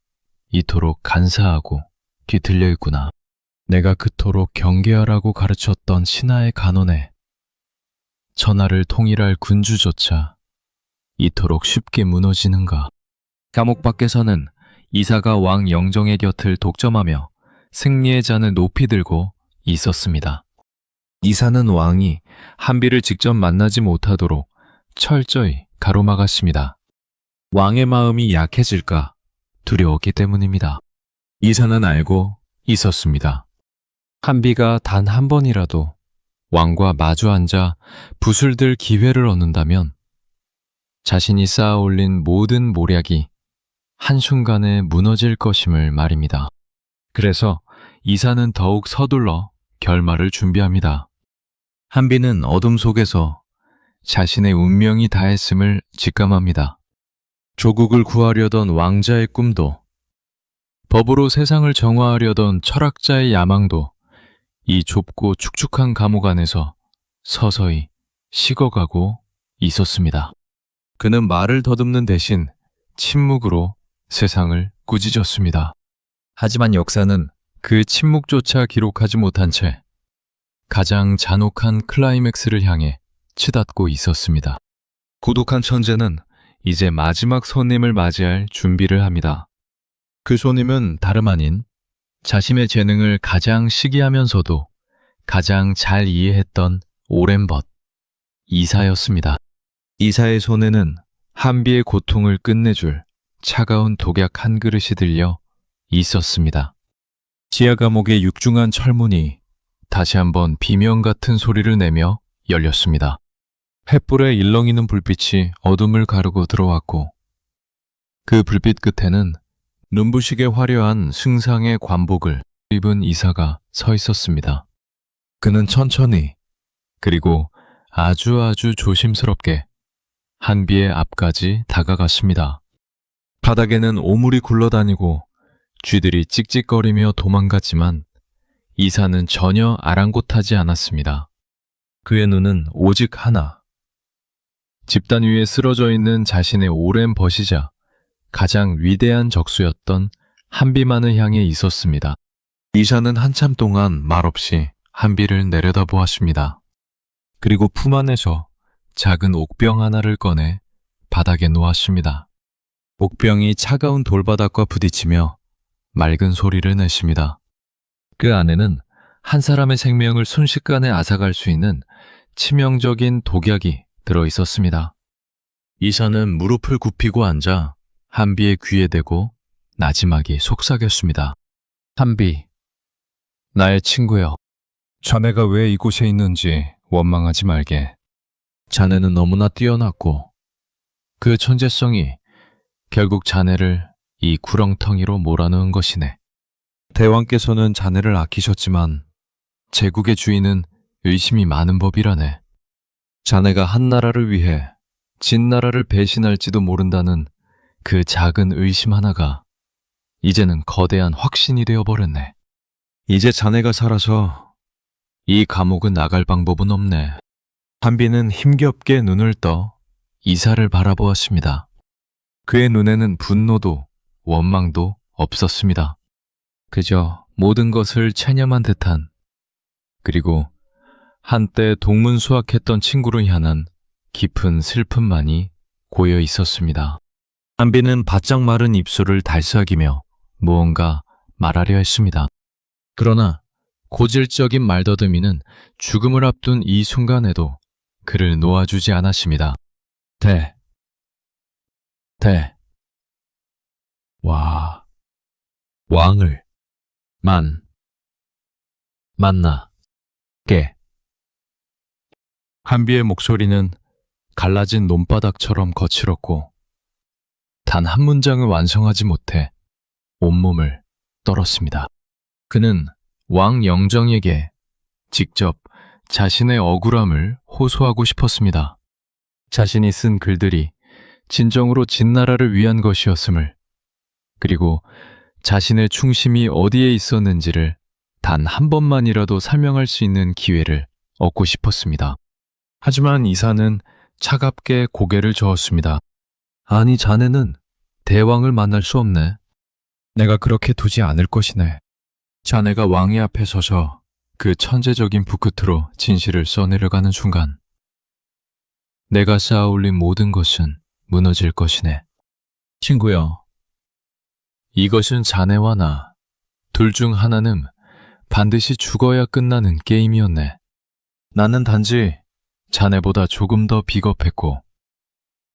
이토록 간사하고 뒤틀려 있구나. 내가 그토록 경계하라고 가르쳤던 신하의 간언에 천하를 통일할 군주조차 이토록 쉽게 무너지는가. 감옥 밖에서는 이사가 왕 영정의 곁을 독점하며 승리의 잔을 높이 들고 있었습니다. 이사는 왕이 한비를 직접 만나지 못하도록 철저히 가로막았습니다. 왕의 마음이 약해질까 두려웠기 때문입니다. 이사는 알고 있었습니다. 한비가 단 한 번이라도 왕과 마주 앉아 붓을 들 기회를 얻는다면 자신이 쌓아 올린 모든 모략이 한순간에 무너질 것임을 말입니다. 그래서 이사는 더욱 서둘러 결말을 준비합니다. 한비는 어둠 속에서 자신의 운명이 다했음을 직감합니다. 조국을 구하려던 왕자의 꿈도, 법으로 세상을 정화하려던 철학자의 야망도 이 좁고 축축한 감옥 안에서 서서히 식어가고 있었습니다. 그는 말을 더듬는 대신 침묵으로 세상을 꾸짖었습니다. 하지만 역사는 그 침묵조차 기록하지 못한 채 가장 잔혹한 클라이맥스를 향해 치닫고 있었습니다. 고독한 천재는 이제 마지막 손님을 맞이할 준비를 합니다. 그 손님은 다름 아닌 자신의 재능을 가장 시기하면서도 가장 잘 이해했던 오랜 벗, 이사였습니다. 이사의 손에는 한비의 고통을 끝내줄 차가운 독약 한 그릇이 들려 있었습니다. 지하 감옥의 육중한 철문이 다시 한번 비명 같은 소리를 내며 열렸습니다. 횃불에 일렁이는 불빛이 어둠을 가르고 들어왔고 그 불빛 끝에는 눈부시게 화려한 승상의 관복을 입은 이사가 서 있었습니다. 그는 천천히 그리고 아주 조심스럽게 한비의 앞까지 다가갔습니다. 바닥에는 오물이 굴러다니고 쥐들이 찍찍거리며 도망갔지만 이사는 전혀 아랑곳하지 않았습니다. 그의 눈은 오직 하나, 집단 위에 쓰러져 있는 자신의 오랜 벗이자 가장 위대한 적수였던 한비만을 향해 있었습니다. 이사는 한참 동안 말없이 한비를 내려다보았습니다. 그리고 품 안에서 작은 옥병 하나를 꺼내 바닥에 놓았습니다. 옥병이 차가운 돌바닥과 부딪히며 맑은 소리를 냈습니다. 그 안에는 한 사람의 생명을 순식간에 앗아갈 수 있는 치명적인 독약이 들어 있었습니다. 이사는 무릎을 굽히고 앉아 한비의 귀에 대고 나지막이 속삭였습니다. 한비, 나의 친구여. 자네가 왜 이곳에 있는지 원망하지 말게. 자네는 너무나 뛰어났고 그 천재성이 결국 자네를 이 구렁텅이로 몰아넣은 것이네. 대왕께서는 자네를 아끼셨지만 제국의 주인은 의심이 많은 법이라네. 자네가 한 나라를 위해 진 나라를 배신할지도 모른다는 그 작은 의심 하나가 이제는 거대한 확신이 되어버렸네. 이제 자네가 살아서 이 감옥은 나갈 방법은 없네. 한비는 힘겹게 눈을 떠 이사를 바라보았습니다. 그의 눈에는 분노도 원망도 없었습니다. 그저 모든 것을 체념한 듯한, 그리고 한때 동문수학했던 친구를 향한 깊은 슬픔만이 고여 있었습니다. 한비는 바짝 마른 입술을 달싹이며 무언가 말하려 했습니다. 그러나 고질적인 말더듬이는 죽음을 앞둔 이 순간에도 그를 놓아주지 않았습니다. 왕을 만나게. 한비의 목소리는 갈라진 논바닥처럼 거칠었고 단 한 문장을 완성하지 못해 온몸을 떨었습니다. 그는 왕 영정에게 직접 자신의 억울함을 호소하고 싶었습니다. 자신이 쓴 글들이 진정으로 진나라를 위한 것이었음을, 그리고 자신의 충심이 어디에 있었는지를 단 한 번만이라도 설명할 수 있는 기회를 얻고 싶었습니다. 하지만 이사는 차갑게 고개를 저었습니다. 아니, 자네는 대왕을 만날 수 없네. 내가 그렇게 두지 않을 것이네. 자네가 왕의 앞에 서서 그 천재적인 붓끝으로 진실을 써내려가는 순간 내가 쌓아올린 모든 것은 무너질 것이네. 친구여, 이것은 자네와 나 둘 중 하나는 반드시 죽어야 끝나는 게임이었네. 나는 단지 자네보다 조금 더 비겁했고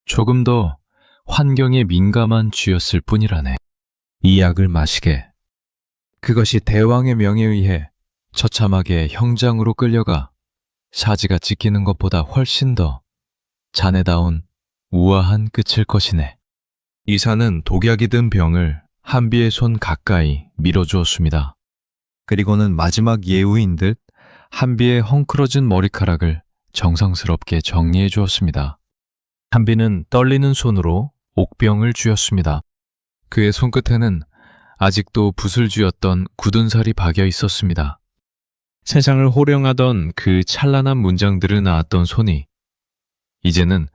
조금 더 환경에 민감한 쥐였을 뿐이라네. 이 약을 마시게. 그것이 대왕의 명에 의해 처참하게 형장으로 끌려가 사지가 찢기는 것보다 훨씬 더 자네다운 우아한 끝일 것이네. 이사는 독약이 든 병을 한비의 손 가까이 밀어주었습니다. 그리고는 마지막 예우인 듯 한비의 헝클어진 머리카락을 정성스럽게 정리해 주었습니다. 한비는 떨리는 손으로 옥병을 쥐었습니다. 그의 손끝에는 아직도 붓을 쥐었던 굳은 살이 박여 있었습니다. 세상을 호령하던 그 찬란한 문장들을 낳았던 손이 이제는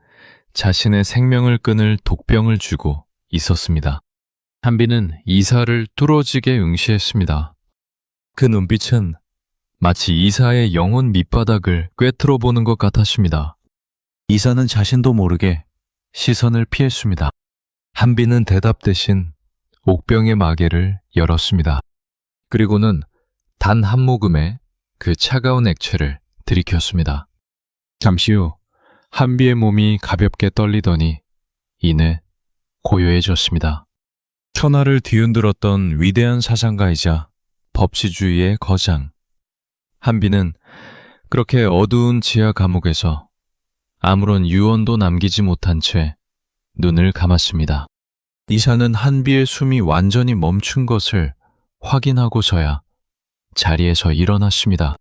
자신의 생명을 끊을 독병을 쥐고 있었습니다. 한비는 이사를 뚫어지게 응시했습니다. 그 눈빛은 마치 이사의 영혼 밑바닥을 꿰뚫어 보는 것 같았습니다. 이사는 자신도 모르게 시선을 피했습니다. 한비는 대답 대신 옥병의 마개를 열었습니다. 그리고는 단 한 모금의 그 차가운 액체를 들이켰습니다. 잠시 후 한비의 몸이 가볍게 떨리더니 이내 고요해졌습니다. 천하를 뒤흔들었던 위대한 사상가이자 법치주의의 거장. 한비는 그렇게 어두운 지하 감옥에서 아무런 유언도 남기지 못한 채 눈을 감았습니다. 이사는 한비의 숨이 완전히 멈춘 것을 확인하고서야 자리에서 일어났습니다.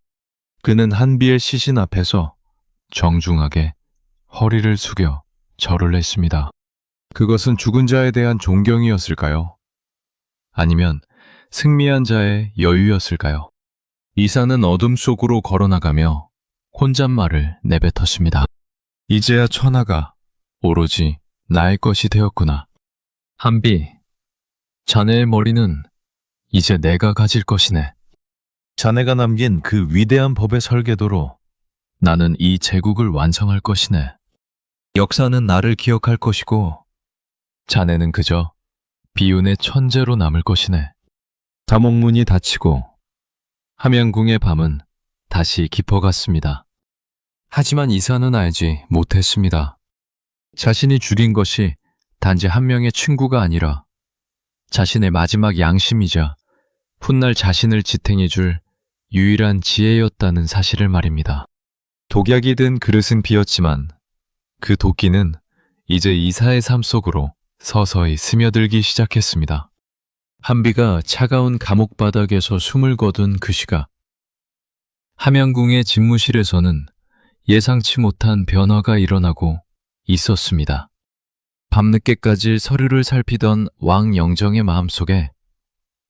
그는 한비의 시신 앞에서 정중하게 허리를 숙여 절을 했습니다. 그것은 죽은 자에 대한 존경이었을까요? 아니면 승리한 자의 여유였을까요? 이사는 어둠 속으로 걸어나가며 혼잣말을 내뱉었습니다. 이제야 천하가 오로지 나의 것이 되었구나. 한비, 자네의 머리는 이제 내가 가질 것이네. 자네가 남긴 그 위대한 법의 설계도로 나는 이 제국을 완성할 것이네. 역사는 나를 기억할 것이고 자네는 그저 비운의 천재로 남을 것이네. 다목문이 닫히고 함양궁의 밤은 다시 깊어갔습니다. 하지만 이사는 알지 못했습니다. 자신이 죽인 것이 단지 한 명의 친구가 아니라 자신의 마지막 양심이자 훗날 자신을 지탱해줄 유일한 지혜였다는 사실을 말입니다. 독약이 든 그릇은 비었지만 그 도끼는 이제 이사의 삶 속으로 서서히 스며들기 시작했습니다. 한비가 차가운 감옥 바닥에서 숨을 거둔 그 시각, 함양궁의 집무실에서는 예상치 못한 변화가 일어나고 있었습니다. 밤늦게까지 서류를 살피던 왕 영정의 마음속에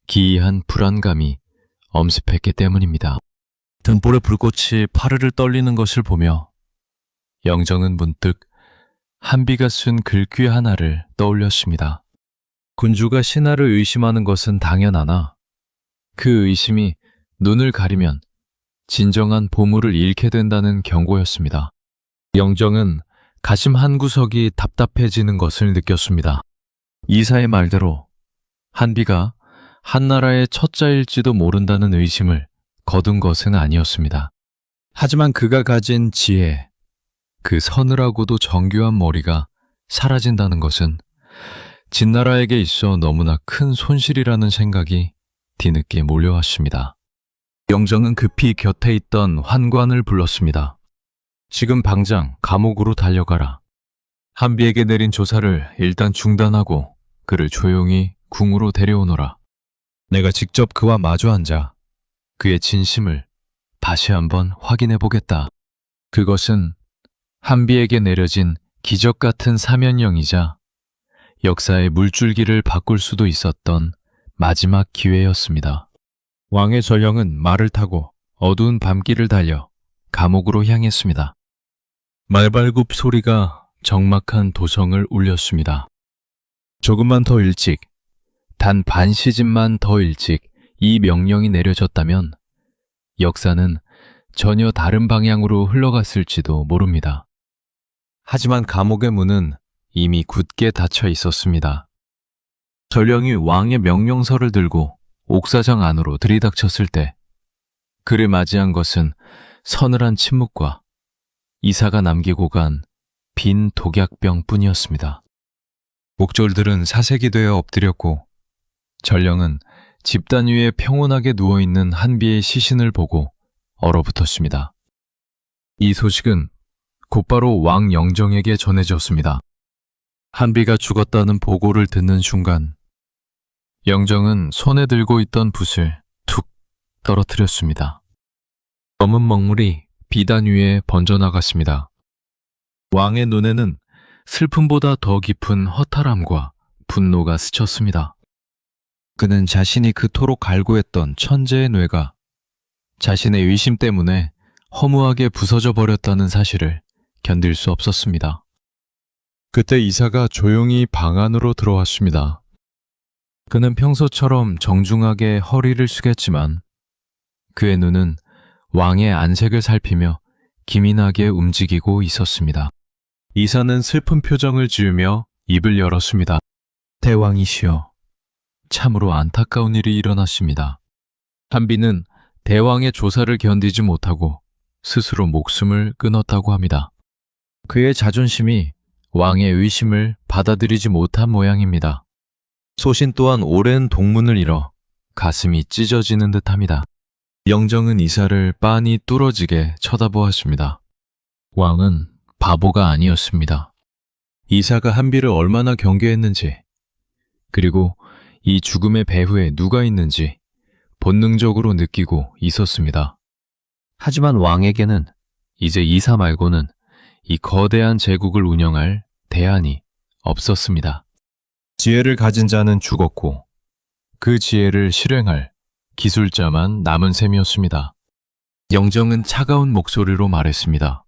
기이한 불안감이 엄습했기 때문입니다. 등불의 불꽃이 파르르 떨리는 것을 보며 영정은 문득 한비가 쓴 글귀 하나를 떠올렸습니다. 군주가 신하를 의심하는 것은 당연하나 그 의심이 눈을 가리면 진정한 보물을 잃게 된다는 경고였습니다. 영정은 가심 한 구석이 답답해지는 것을 느꼈습니다. 이사의 말대로 한비가 한나라의 첫자일지도 모른다는 의심을 거둔 것은 아니었습니다. 하지만 그가 가진 지혜, 그 서늘하고도 정교한 머리가 사라진다는 것은 진나라에게 있어 너무나 큰 손실이라는 생각이 뒤늦게 몰려왔습니다. 영정은 급히 곁에 있던 환관을 불렀습니다. 지금 당장 감옥으로 달려가라. 한비에게 내린 조사를 일단 중단하고 그를 조용히 궁으로 데려오너라. 내가 직접 그와 마주 앉아 그의 진심을 다시 한번 확인해 보겠다. 그것은 한비에게 내려진 기적 같은 사면령이자 역사의 물줄기를 바꿀 수도 있었던 마지막 기회였습니다. 왕의 전령은 말을 타고 어두운 밤길을 달려 감옥으로 향했습니다. 말발굽 소리가 적막한 도성을 울렸습니다. 조금만 더 일찍, 단 반 시즌만 더 일찍 이 명령이 내려졌다면 역사는 전혀 다른 방향으로 흘러갔을지도 모릅니다. 하지만 감옥의 문은 이미 굳게 닫혀 있었습니다. 전령이 왕의 명령서를 들고 옥사장 안으로 들이닥쳤을 때 그를 맞이한 것은 서늘한 침묵과 이사가 남기고 간 빈 독약병 뿐이었습니다. 목졸들은 사색이 되어 엎드렸고 전령은 집단 위에 평온하게 누워있는 한비의 시신을 보고 얼어붙었습니다. 이 소식은 곧바로 왕 영정에게 전해졌습니다. 한비가 죽었다는 보고를 듣는 순간 영정은 손에 들고 있던 붓을 툭 떨어뜨렸습니다. 검은 먹물이 비단 위에 번져나갔습니다. 왕의 눈에는 슬픔보다 더 깊은 허탈함과 분노가 스쳤습니다. 그는 자신이 그토록 갈구했던 천재의 뇌가 자신의 의심 때문에 허무하게 부서져 버렸다는 사실을 견딜 수 없었습니다. 그때 이사가 조용히 방 안으로 들어왔습니다. 그는 평소처럼 정중하게 허리를 숙였지만 그의 눈은 왕의 안색을 살피며 기민하게 움직이고 있었습니다. 이사는 슬픈 표정을 지으며 입을 열었습니다. 대왕이시여, 참으로 안타까운 일이 일어났습니다. 한비는 대왕의 조사를 견디지 못하고 스스로 목숨을 끊었다고 합니다. 그의 자존심이 왕의 의심을 받아들이지 못한 모양입니다. 소신 또한 오랜 동문을 잃어 가슴이 찢어지는 듯합니다. 영정은 이사를 빤히 뚫어지게 쳐다보았습니다. 왕은 바보가 아니었습니다. 이사가 한비를 얼마나 경계했는지, 그리고 이 죽음의 배후에 누가 있는지 본능적으로 느끼고 있었습니다. 하지만 왕에게는 이제 이사 말고는 이 거대한 제국을 운영할 대안이 없었습니다. 지혜를 가진 자는 죽었고 그 지혜를 실행할 기술자만 남은 셈이었습니다. 영정은 차가운 목소리로 말했습니다.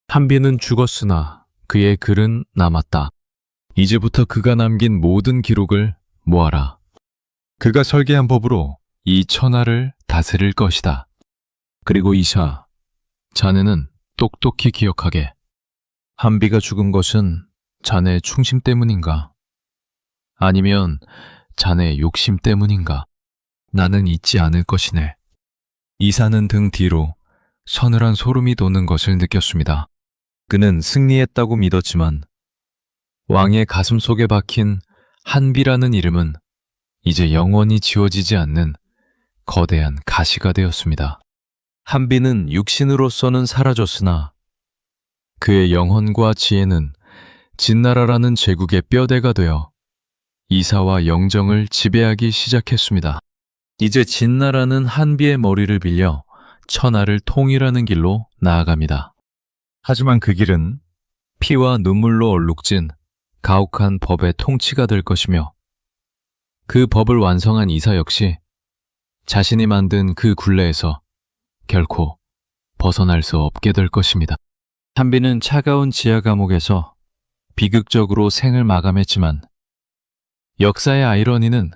한비는 죽었으나 그의 글은 남았다. 이제부터 그가 남긴 모든 기록을 모아라. 그가 설계한 법으로 이 천하를 다스릴 것이다. 그리고 이사, 자네는 똑똑히 기억하게. 한비가 죽은 것은 자네 충심 때문인가? 아니면 자네 욕심 때문인가? 나는 잊지 않을 것이네. 이사는 등 뒤로 서늘한 소름이 돋는 것을 느꼈습니다. 그는 승리했다고 믿었지만 왕의 가슴 속에 박힌 한비라는 이름은 이제 영원히 지워지지 않는 거대한 가시가 되었습니다. 한비는 육신으로서는 사라졌으나 그의 영혼과 지혜는 진나라라는 제국의 뼈대가 되어 이사와 영정을 지배하기 시작했습니다. 이제 진나라는 한비의 머리를 빌려 천하를 통일하는 길로 나아갑니다. 하지만 그 길은 피와 눈물로 얼룩진 가혹한 법의 통치가 될 것이며 그 법을 완성한 이사 역시 자신이 만든 그 굴레에서 결코 벗어날 수 없게 될 것입니다. 한비는 차가운 지하 감옥에서 비극적으로 생을 마감했지만 역사의 아이러니는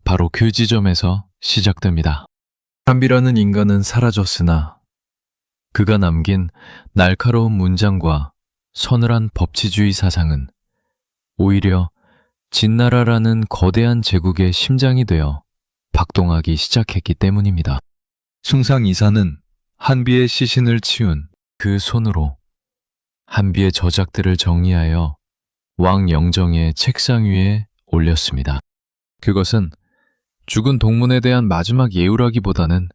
바로 그 지점에서 시작됩니다. 한비라는 인간은 사라졌으나 그가 남긴 날카로운 문장과 서늘한 법치주의 사상은 오히려 진나라라는 거대한 제국의 심장이 되어 박동하기 시작했기 때문입니다. 숭상 이사는 한비의 시신을 치운 그 손으로 한비의 저작들을 정리하여 왕 영정의 책상 위에 올렸습니다. 그것은 죽은 동문에 대한 마지막 예우라기보다는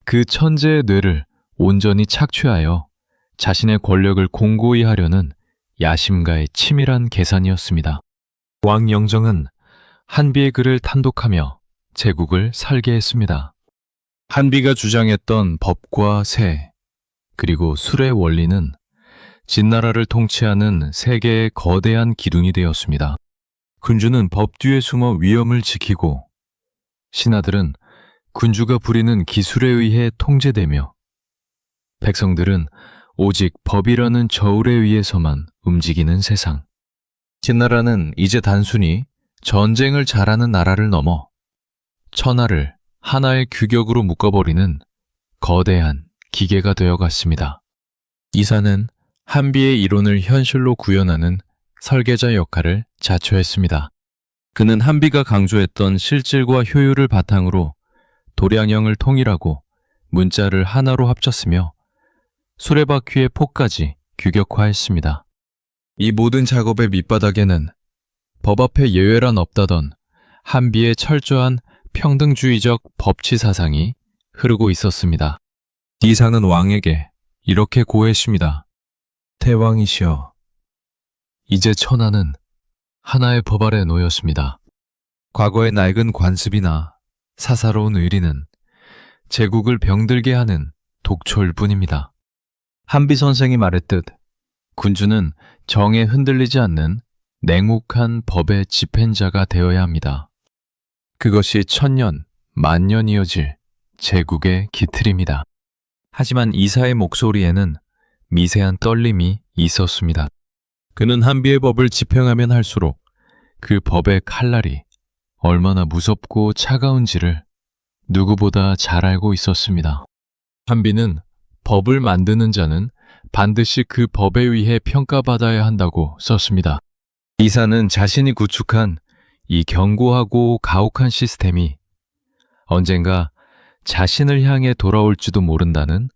그 천재의 뇌를 온전히 착취하여 자신의 권력을 공고히 하려는 야심가의 치밀한 계산이었습니다. 왕 영정은 한비의 글을 탄독하며 제국을 설계했습니다. 한비가 주장했던 법과 세, 그리고 술의 원리는 진나라를 통치하는 세계의 거대한 기둥이 되었습니다. 군주는 법 뒤에 숨어 위엄을 지키고 신하들은 군주가 부리는 기술에 의해 통제되며 백성들은 오직 법이라는 저울에 의해서만 움직이는 세상. 진나라는 이제 단순히 전쟁을 잘하는 나라를 넘어 천하를 하나의 규격으로 묶어버리는 거대한 기계가 되어갔습니다. 이사는 한비의 이론을 현실로 구현하는 설계자 역할을 자처했습니다. 그는 한비가 강조했던 실질과 효율을 바탕으로 도량형을 통일하고 문자를 하나로 합쳤으며 수레바퀴의 폭까지 규격화했습니다. 이 모든 작업의 밑바닥에는 법 앞에 예외란 없다던 한비의 철저한 평등주의적 법치 사상이 흐르고 있었습니다. 이사는 왕에게 이렇게 고했습니다. 대왕이시여, 이제 천하는 하나의 법 아래 놓였습니다. 과거의 낡은 관습이나 사사로운 의리는 제국을 병들게 하는 독초일 뿐입니다. 한비 선생이 말했듯 군주는 정에 흔들리지 않는 냉혹한 법의 집행자가 되어야 합니다. 그것이 천년, 만년 이어질 제국의 기틀입니다. 하지만 이사의 목소리에는 미세한 떨림이 있었습니다. 그는 한비의 법을 집행하면 할수록 그 법의 칼날이 얼마나 무섭고 차가운지를 누구보다 잘 알고 있었습니다. 한비는 법을 만드는 자는 반드시 그 법에 의해 평가받아야 한다고 썼습니다. 이사는 자신이 구축한 이 견고하고 가혹한 시스템이 언젠가 자신을 향해 돌아올지도 모른다는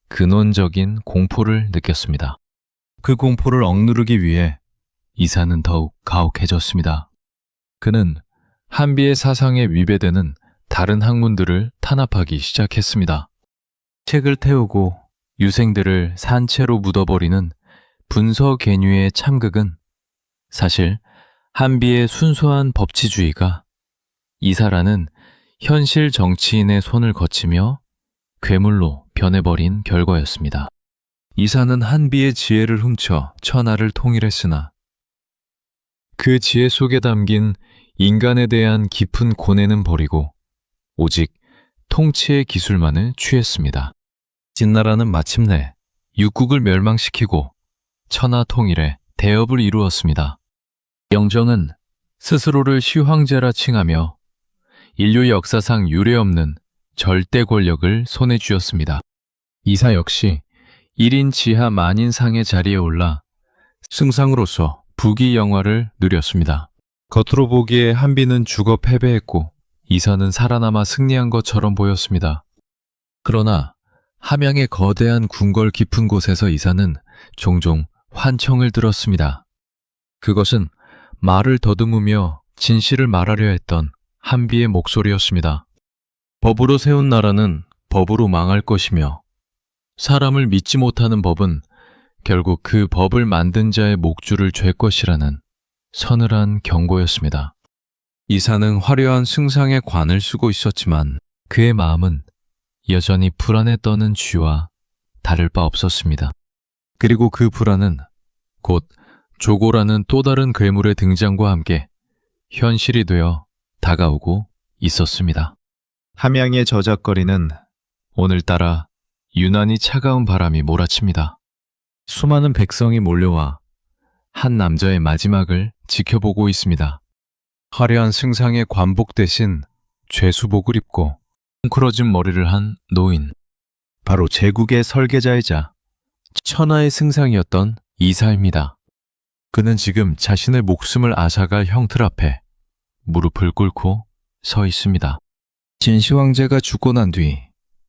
근원적인 공포를 느꼈습니다. 그 공포를 억누르기 위해 이사는 더욱 가혹해졌습니다. 그는 한비의 사상에 위배되는 다른 학문들을 탄압하기 시작했습니다. 책을 태우고 유생들을 산채로 묻어버리는 분서괴뇌의 참극은 사실 한비의 순수한 법치주의가 이사라는 현실 정치인의 손을 거치며 괴물로 변해버린 결과였습니다. 이사는 한비의 지혜를 훔쳐 천하를 통일했으나 그 지혜 속에 담긴 인간에 대한 깊은 고뇌는 버리고 오직 통치의 기술만을 취했습니다. 진나라는 마침내 육국을 멸망시키고 천하 통일에 대업을 이루었습니다. 영정은 스스로를 시황제라 칭하며 인류 역사상 유례없는 절대 권력을 손에 쥐었습니다. 이사 역시 1인 지하 만인상의 자리에 올라 승상으로서 부귀영화를 누렸습니다. 겉으로 보기에 한비는 죽어 패배했고 이사는 살아남아 승리한 것처럼 보였습니다. 그러나 함양의 거대한 궁궐 깊은 곳에서 이사는 종종 환청을 들었습니다. 그것은 말을 더듬으며 진실을 말하려 했던 한비의 목소리였습니다. 법으로 세운 나라는 법으로 망할 것이며 사람을 믿지 못하는 법은 결국 그 법을 만든 자의 목줄을 쥘 것이라는 서늘한 경고였습니다. 이사는 화려한 승상의 관을 쓰고 있었지만 그의 마음은 여전히 불안에 떠는 쥐와 다를 바 없었습니다. 그리고 그 불안은 곧 조고라는 또 다른 괴물의 등장과 함께 현실이 되어 다가오고 있었습니다. 함양의 저작거리는 오늘따라 유난히 차가운 바람이 몰아칩니다. 수많은 백성이 몰려와 한 남자의 마지막을 지켜보고 있습니다. 화려한 승상의 관복 대신 죄수복을 입고 뭉클어진 머리를 한 노인. 바로 제국의 설계자이자 천하의 승상이었던 이사입니다. 그는 지금 자신의 목숨을 앗아갈 형틀 앞에 무릎을 꿇고 서 있습니다. 진시황제가 죽고 난 뒤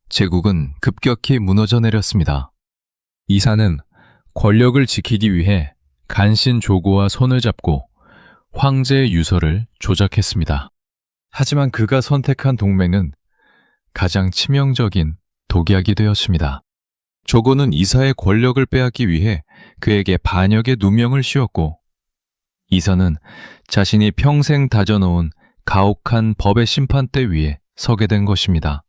제국은 급격히 무너져 내렸습니다. 이사는 권력을 지키기 위해 간신 조고와 손을 잡고 황제의 유서를 조작했습니다. 하지만 그가 선택한 동맹은 가장 치명적인 독약이 되었습니다. 조고는 이사의 권력을 빼앗기 위해 그에게 반역의 누명을 씌웠고 이사는 자신이 평생 다져놓은 가혹한 법의 심판대 위에 서게 된 것입니다.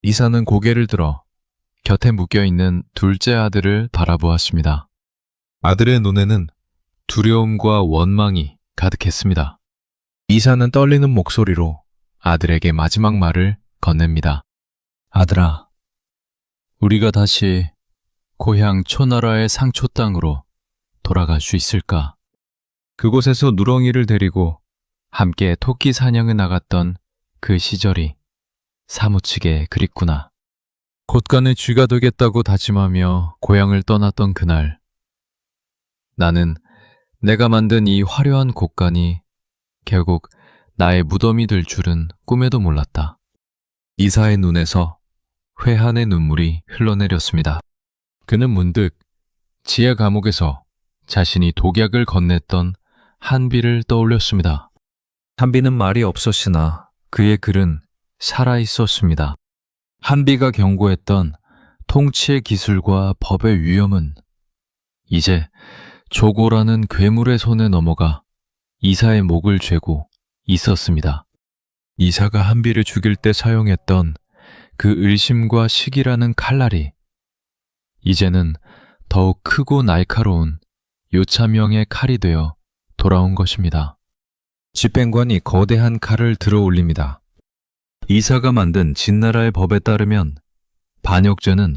이사는 고개를 들어 곁에 묶여있는 둘째 아들을 바라보았습니다. 아들의 눈에는 두려움과 원망이 가득했습니다. 이사는 떨리는 목소리로 아들에게 마지막 말을 건넵니다. 아들아, 우리가 다시 고향 초나라의 상초 땅으로 돌아갈 수 있을까? 그곳에서 누렁이를 데리고 함께 토끼 사냥을 나갔던 그 시절이 사무치게 그립구나. 곳간의 쥐가 되겠다고 다짐하며 고향을 떠났던 그날, 나는 내가 만든 이 화려한 곳간이 결국 나의 무덤이 될 줄은 꿈에도 몰랐다. 이사의 눈에서 회한의 눈물이 흘러내렸습니다. 그는 문득 지하 감옥에서 자신이 독약을 건넸던 한비를 떠올렸습니다. 한비는 말이 없었으나 그의 글은 살아있었습니다. 한비가 경고했던 통치의 기술과 법의 위험은 이제 조고라는 괴물의 손에 넘어가 이사의 목을 죄고 있었습니다. 이사가 한비를 죽일 때 사용했던 그 을심과 식이라는 칼날이 이제는 더욱 크고 날카로운 요참형의 칼이 되어 돌아온 것입니다. 집행관이 거대한 칼을 들어 올립니다. 이사가 만든 진나라의 법에 따르면 반역죄는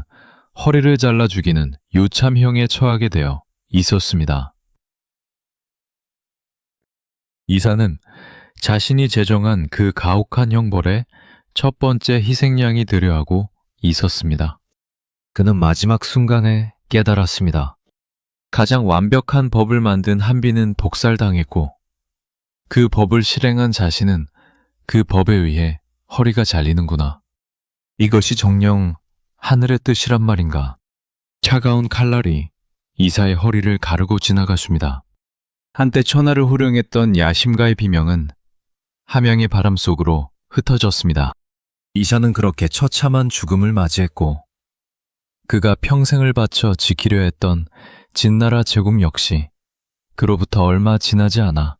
허리를 잘라 죽이는 요참형에 처하게 되어 있었습니다. 이사는 자신이 제정한 그 가혹한 형벌에 첫 번째 희생양이 되려 하고 있었습니다. 그는 마지막 순간에 깨달았습니다. 가장 완벽한 법을 만든 한비는 복살당했고 그 법을 실행한 자신은 그 법에 의해 허리가 잘리는구나. 이것이 정녕 하늘의 뜻이란 말인가. 차가운 칼날이 이사의 허리를 가르고 지나갔습니다. 한때 천하를 호령했던 야심가의 비명은 함양의 바람 속으로 흩어졌습니다. 이사는 그렇게 처참한 죽음을 맞이했고 그가 평생을 바쳐 지키려 했던 진나라 제국 역시 그로부터 얼마 지나지 않아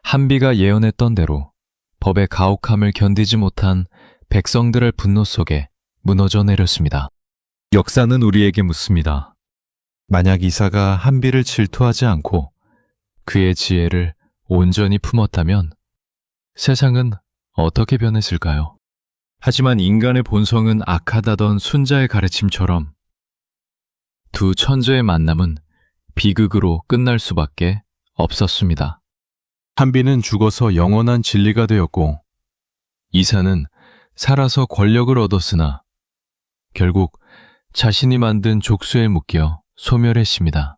한비가 예언했던 대로 법의 가혹함을 견디지 못한 백성들의 분노 속에 무너져 내렸습니다. 역사는 우리에게 묻습니다. 만약 이사가 한비를 질투하지 않고 그의 지혜를 온전히 품었다면 세상은 어떻게 변했을까요? 하지만 인간의 본성은 악하다던 순자의 가르침처럼 두 천재의 만남은 비극으로 끝날 수밖에 없었습니다. 한비는 죽어서 영원한 진리가 되었고 이사는 살아서 권력을 얻었으나 결국 자신이 만든 족수에 묶여 소멸했습니다.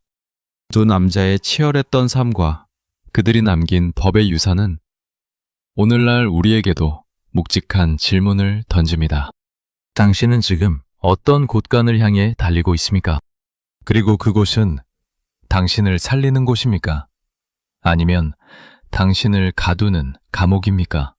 두 남자의 치열했던 삶과 그들이 남긴 법의 유산은 오늘날 우리에게도 묵직한 질문을 던집니다. 당신은 지금 어떤 곳간을 향해 달리고 있습니까? 그리고 그곳은 당신을 살리는 곳입니까? 아니면 당신을 가두는 감옥입니까?